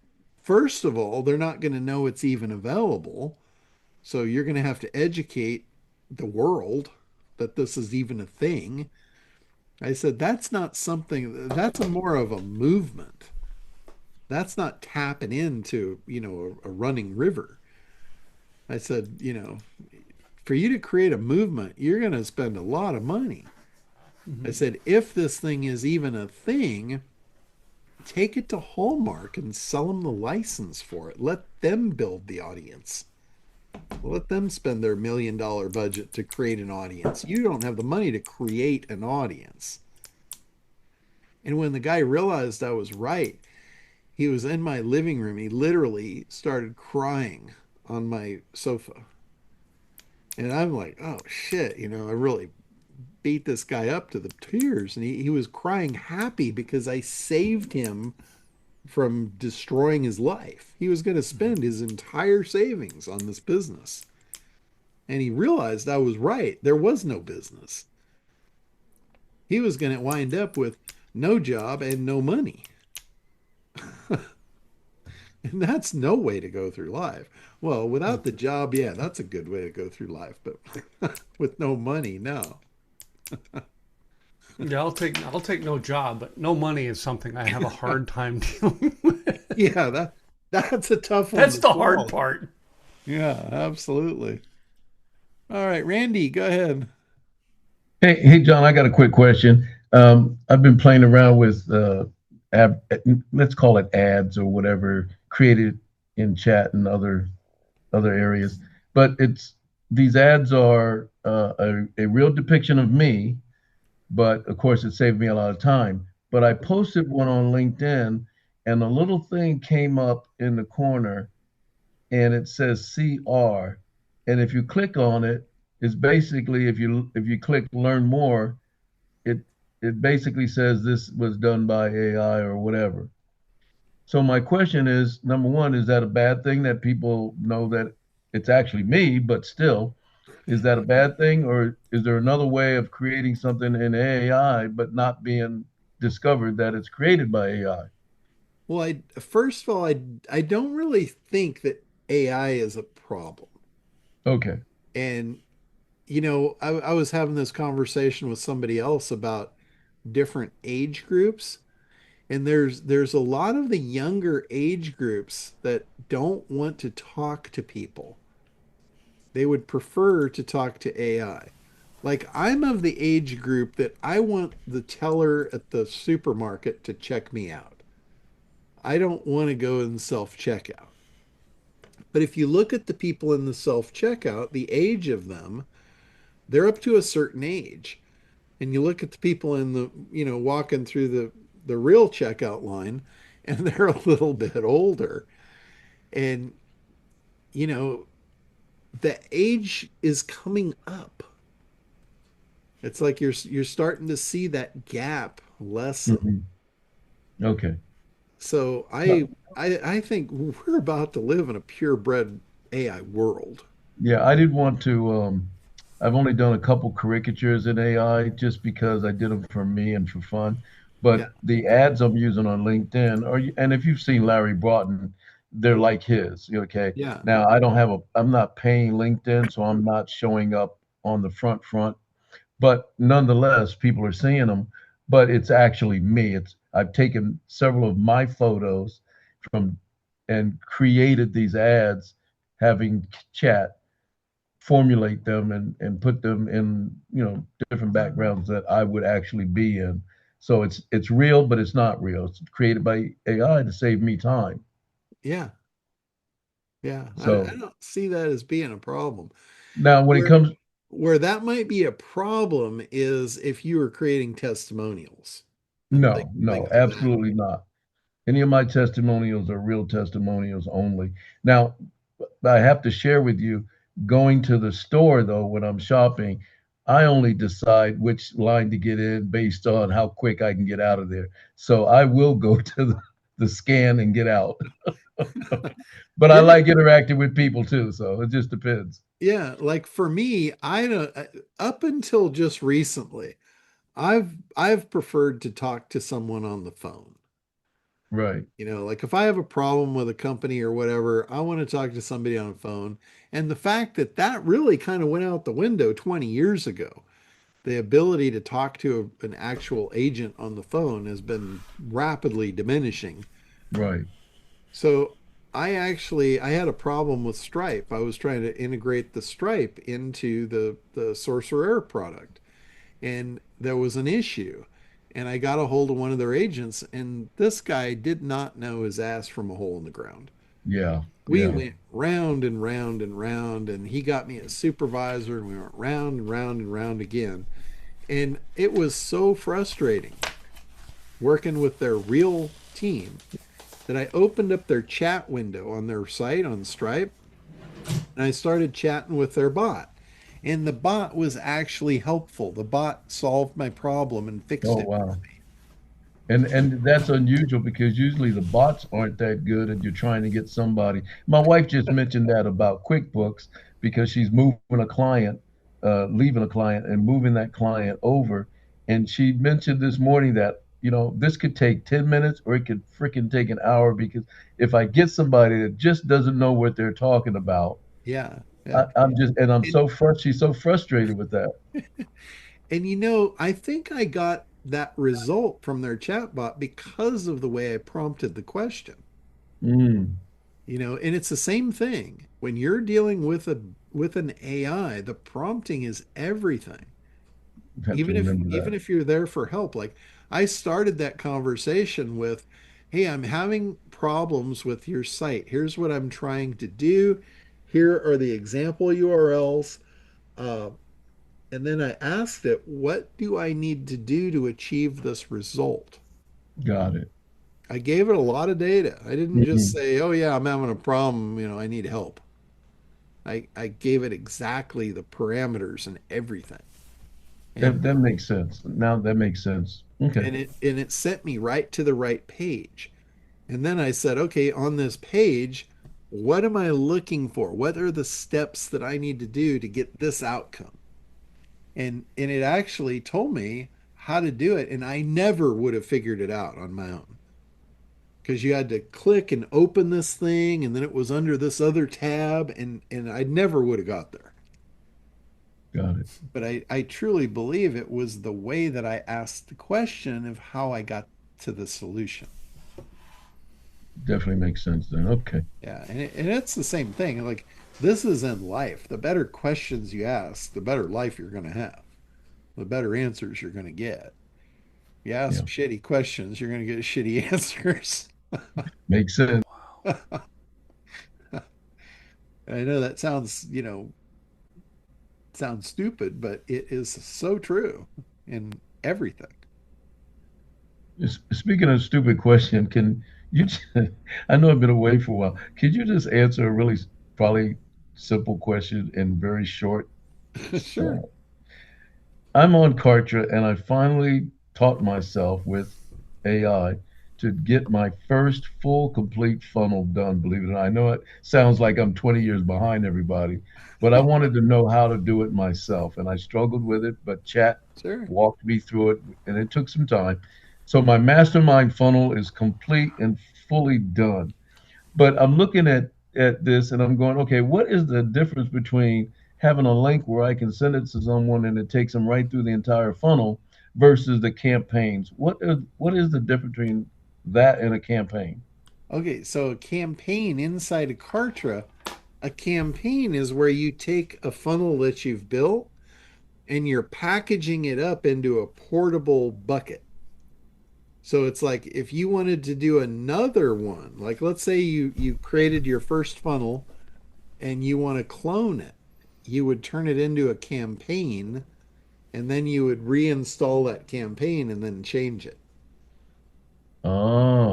Speaker 1: "First of all, they're not going to know it's even available. So you're going to have to educate the world that this is even a thing. I said, that's not something, that's a more of a movement. That's not tapping into, a running river. I said, for you to create a movement, you're going to spend a lot of money. I said, if this thing is even a thing, take it to Hallmark and sell them the license for it. Let them build the audience. Let them spend their $1 million budget to create an audience. You don't have the money to create an audience. And when the guy realized I was right, he was in my living room. He literally started crying on my sofa. And I'm like, oh shit, I really beat this guy up to the tears. And he was crying happy because I saved him from destroying his life. He was going to spend his entire savings on this business. And he realized I was right. There was no business. He was going to wind up with no job and no money. And that's no way to go through life. Well, without the job, yeah, that's a good way to go through life, but with no money, no.
Speaker 7: Yeah, I'll take no job, but no money is something I have a hard time dealing with.
Speaker 1: Yeah, that's a tough one
Speaker 7: That's
Speaker 1: to
Speaker 7: the hard
Speaker 1: swallow.
Speaker 7: part.
Speaker 1: Yeah, absolutely. All right, Randy, go ahead.
Speaker 9: Hey, John, I got a quick question. I've been playing around with let's call it ads or whatever, created in chat and other areas. But it's these ads are a real depiction of me, but of course it saved me a lot of time. But I posted one on LinkedIn, and a little thing came up in the corner, and it says CR. And if you click on it, it's basically if you click learn more, it it basically says this was done by AI or whatever. So my question is, number one, is that a bad thing that people know that it's actually me, but still, is that a bad thing, or is there another way of creating something in AI but not being discovered that it's created by AI?
Speaker 1: Well, I first of all, I don't really think that AI is a problem.
Speaker 9: Okay.
Speaker 1: And I was having this conversation with somebody else about different age groups, and there's a lot of the younger age groups that don't want to talk to people. They would prefer to talk to AI. Like I'm of the age group that I want the teller at the supermarket to check me out. I don't want to go in self-checkout. But if you look at the people in the self-checkout, the age of them, they're up to a certain age. And you look at the people in the, walking through the real checkout line, and they're a little bit older. And, you know, the age is coming up. It's like you're starting to see that gap lessen.
Speaker 9: Mhm. Okay.
Speaker 1: So
Speaker 9: No,
Speaker 1: I think we're about to live in a purebred AI world.
Speaker 9: yeah, I did want to. I've only done a couple caricatures in AI just because I did them for me and for fun.
Speaker 1: Yeah,
Speaker 9: But the ads I'm using on LinkedIn, and if you've seen Larry Broughton, they're like his. Okay.
Speaker 1: yeah,
Speaker 9: Now I'm not paying LinkedIn, so I'm not showing up on the front. But nonetheless, people are seeing them. But it's actually me. I've taken several of my photos from and created these ads having chat formulate them and put them in different backgrounds that I would actually be in. So it's real, but it's not real. It's created by AI to save me time.
Speaker 1: yeah, yeah. I
Speaker 9: So
Speaker 1: don't see that as being a problem.
Speaker 9: now when it
Speaker 1: Where
Speaker 9: comes,
Speaker 1: where that might be a problem is if you are creating testimonials and
Speaker 9: no,
Speaker 1: things of that.
Speaker 9: absolutely not. Any of my testimonials are real testimonials only. Now, I have to share with you, going to the store though, when I'm shopping, I only decide which line to get in based on how quick I can get out of there. So I will go to the scan and get out. But I
Speaker 1: Yeah,
Speaker 9: like interacting with people too, so it just depends.
Speaker 1: yeah. Like for me, I don't up until just recently, I've preferred to talk to someone on the phone.
Speaker 9: Right.
Speaker 1: Like if I have a problem with a company or whatever, I want to talk to somebody on the phone. And the fact that that really kind of went out the window 20 years ago. the ability to talk to an actual agent on the phone has been rapidly diminishing.
Speaker 9: Right.
Speaker 1: So I had a problem with Stripe. I was trying to integrate the Stripe into the Sorcerer product, and there was an issue. And I got a hold of one of their agents, and this guy did not know his ass from a hole in the ground.
Speaker 9: Yeah.
Speaker 1: We
Speaker 9: Yeah.
Speaker 1: went round and round and round, and he got me a supervisor, and we went round and round and round again. And it was so frustrating working with their real team that I opened up their chat window on their site on Stripe, and I started chatting with their bot. And the bot was actually helpful. The bot solved my problem and fixed
Speaker 9: Oh,
Speaker 1: it.
Speaker 9: wow. And that's unusual because usually the bots aren't that good and you're trying to get somebody. My wife just mentioned that about QuickBooks because she's moving a client, leaving a client and moving that client over. And she mentioned this morning that, this could take 10 minutes or it could freaking take an hour because if I get somebody that just doesn't know what they're talking about,
Speaker 1: Yeah, yeah.
Speaker 9: I'm
Speaker 1: And
Speaker 9: so she's so frustrated with that.
Speaker 1: and I think I got that result from their chatbot because of the way I prompted the question.
Speaker 9: Mm,
Speaker 1: And it's the same thing. When you're dealing with an AI, the prompting is everything.
Speaker 9: have to remember
Speaker 1: Even
Speaker 9: that.
Speaker 1: if you're there for help. Like I started that conversation with, "Hey, I'm having problems with your site. Here's what I'm trying to do. Here are the example URLs." Uh, and then I asked it, "What do I need to do to achieve this result?"
Speaker 9: Got it.
Speaker 1: I gave it a lot of data. I didn't just
Speaker 9: Mm,
Speaker 1: say, "Oh yeah, I'm having a problem, I need help." I gave it exactly the parameters and everything. And
Speaker 9: that makes sense. Now that makes sense. Okay.
Speaker 1: and it sent me right to the right page. And then I said, "Okay, on this page, what am I looking for? What are the steps that I need to do to get this outcome?" And it actually told me how to do it, and I never would have figured it out on my own. Because you had to click and open this thing, and then it was under this other tab, and I never would have got there.
Speaker 9: Got it.
Speaker 1: But I truly believe it was the way that I asked the question of how I got to the solution.
Speaker 9: Definitely makes sense then. Okay.
Speaker 1: Yeah, and it's the same thing. Like this is in life. The better questions you ask, the better life you're going to have. The better answers you're going to get. You
Speaker 9: Yeah.
Speaker 1: ask shitty questions, you're going to get shitty answers.
Speaker 9: Makes sense.
Speaker 1: I know that sounds stupid, but it is so true in everything.
Speaker 9: Speaking of stupid question, can you I know I've been away for a while. Could you just answer a really probably simple question in very short? Uh,
Speaker 1: Sure.
Speaker 9: I'm on Kartra and I finally taught myself with AI to get my first full complete funnel done, believe it or not. I know it sounds like I'm 20 years behind everybody, but I wanted to know how to do it myself and I struggled with it, but chat
Speaker 1: Sure.
Speaker 9: walked me through it and it took some time. So my mastermind funnel is complete and fully done. But I'm looking at this and I'm going, okay, what is the difference between having a link where I can send it to someone and it takes them right through the entire funnel versus the campaigns? What is the difference between that and a campaign?
Speaker 1: Okay, so a campaign inside a Kartra, a campaign is where you take a funnel that you've built and you're packaging it up into a portable bucket. So it's like if you wanted to do another one, like let's say you created your first funnel and you want to clone it, you would turn it into a campaign and then you would reinstall that campaign and then change it.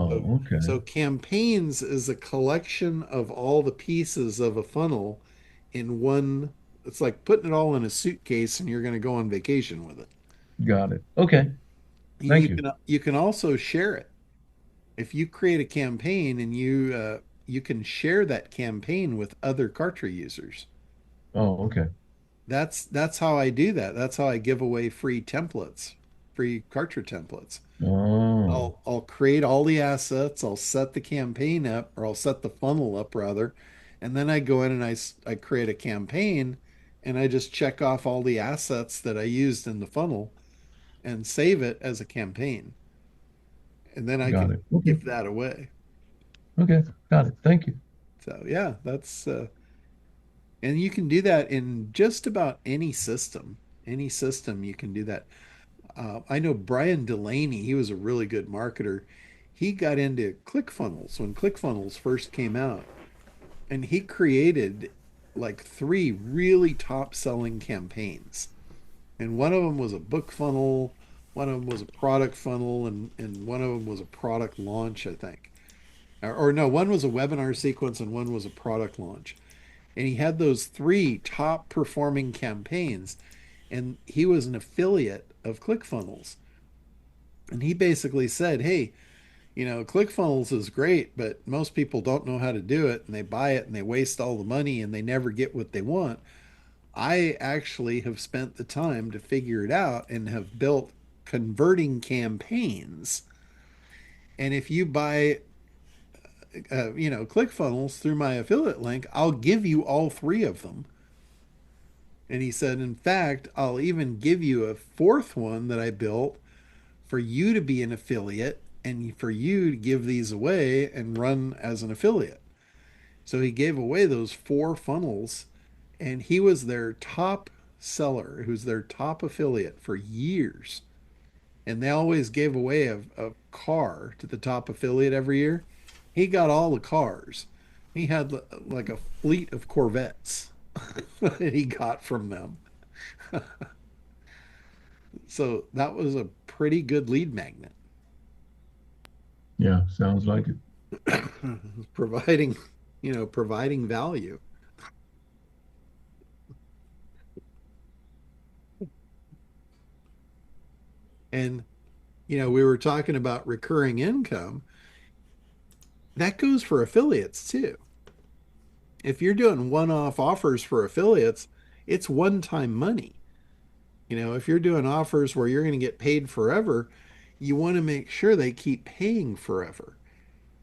Speaker 1: So,
Speaker 9: Oh, okay.
Speaker 1: so campaigns is a collection of all the pieces of a funnel in one. It's like putting it all in a suitcase and you're going to go on vacation with it.
Speaker 9: Got it. Okay.
Speaker 1: You
Speaker 9: Thank you.
Speaker 1: can you can also share it. If you create a campaign and you can share that campaign with other Kartra users.
Speaker 9: Oh, okay.
Speaker 1: That's how I do that. That's how I give away free templates, free Kartra templates.
Speaker 9: Oh,
Speaker 1: I'll create all the assets, I'll set the campaign up, or I'll set the funnel up rather, and then I go in and I create a campaign, and I just check off all the assets that I used in the funnel and save it as a campaign. And then I
Speaker 9: Got
Speaker 1: can
Speaker 9: it. Okay.
Speaker 1: give that away.
Speaker 9: Okay. Got it. Thank you.
Speaker 1: So yeah, that's and you can do that in just about any system. Any system you can do that. I know Brian Delaney, he was a really good marketer. He got into ClickFunnels when ClickFunnels first came out, and he created like three really top selling campaigns. And one of them was a book funnel, one of them was a product funnel, and one of them was a product launch, I think. Or no, one was a webinar sequence and one was a product launch. And he had those three top performing campaigns, and he was an affiliate of ClickFunnels. And he basically said, hey, ClickFunnels is great, but most people don't know how to do it and they buy it and they waste all the money and they never get what they want. I actually have spent the time to figure it out and have built converting campaigns. And if you buy, ClickFunnels through my affiliate link, I'll give you all three of them. And he said, in fact, I'll even give you a fourth one that I built for you to be an affiliate and for you to give these away and run as an affiliate. So he gave away those four funnels, and he was their top seller, who's their top affiliate for years. And they always gave away a car to the top affiliate every year. He got all the cars. He had like a fleet of Corvettes that he got from them. So that was a pretty good lead magnet.
Speaker 9: Yeah, sounds like it.
Speaker 1: providing, providing value. And, we were talking about recurring income. That goes for affiliates too. If you're doing one-off offers for affiliates, it's one-time money. If you're doing offers where you're going to get paid forever, you want to make sure they keep paying forever.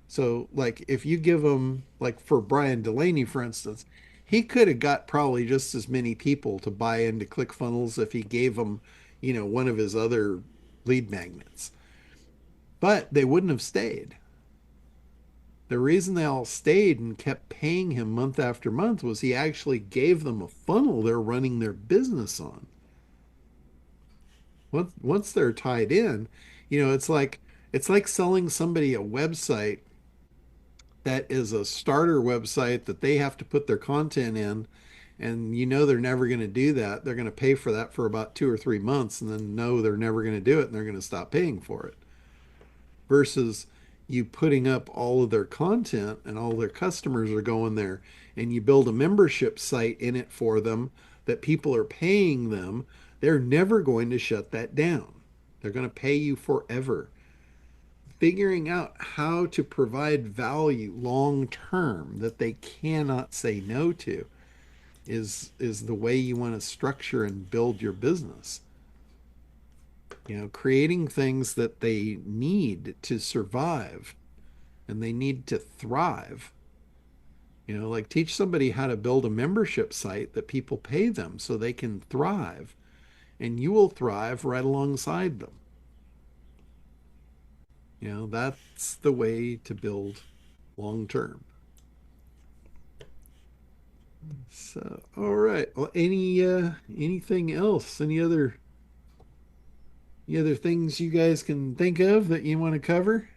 Speaker 1: So, like, if you give them, like for Brian Delaney, for instance, he could have got probably just as many people to buy into ClickFunnels if he gave them, one of his other lead magnets. But they wouldn't have stayed. The reason they all stayed and kept paying him month after month was he actually gave them a funnel they're running their business on. Once they're tied in, it's like selling somebody a website that is a starter website that they have to put their content in, and they're never going to do that. They're going to pay for that for about 2 or 3 months and then know they're never going to do it and they're going to stop paying for it. Versus you putting up all of their content and all their customers are going there, and you build a membership site in it for them that people are paying them. They're never going to shut that down. They're going to pay you forever. Figuring out how to provide value long term that they cannot say no to is the way you want to structure and build your business. Creating things that they need to survive and they need to thrive. Like teach somebody how to build a membership site that people pay them so they can thrive, and you will thrive right alongside them. That's the way to build long term. So, all right. Well, anything else? Any other things you guys can think of that you want to cover?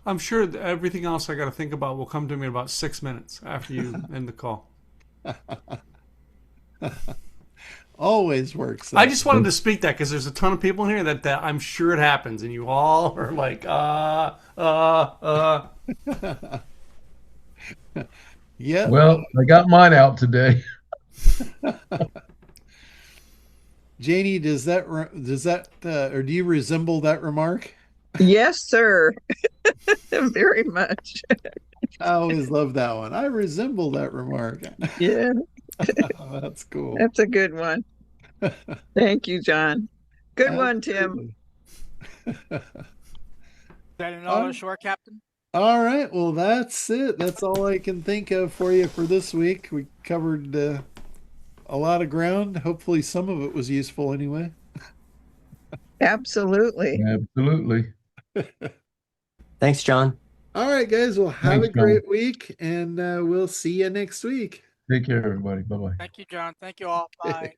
Speaker 7: I'm sure that everything else I got to think about will come to me in about 6 minutes after you end the call.
Speaker 1: Always works.
Speaker 7: I just wanted to speak that because there's a ton of people in here that I'm sure it happens, and you all are like,
Speaker 1: Yeah.
Speaker 9: Well, I got mine out today.
Speaker 1: Janie, does that or do you resemble that remark?
Speaker 5: Yes, sir. Very much.
Speaker 1: I always love that one. I resemble that remark.
Speaker 5: Yeah,
Speaker 1: Oh, that's cool.
Speaker 5: that's a good one. Thank you, John. Good one, Tim.
Speaker 1: Absolutely.
Speaker 3: That an all ashore, Captain?
Speaker 1: All right. Well, that's it. That's all I can think of for you for this week. We covered a lot of ground. Hopefully some of it was useful anyway.
Speaker 5: Absolutely.
Speaker 9: Absolutely.
Speaker 13: Thanks, John.
Speaker 1: All right, guys. Well, have
Speaker 9: Thanks,
Speaker 1: a great
Speaker 9: John.
Speaker 1: week, and we'll see you next week.
Speaker 9: Take care, everybody. Bye bye.
Speaker 3: Thank you, John. Thank you all. Bye.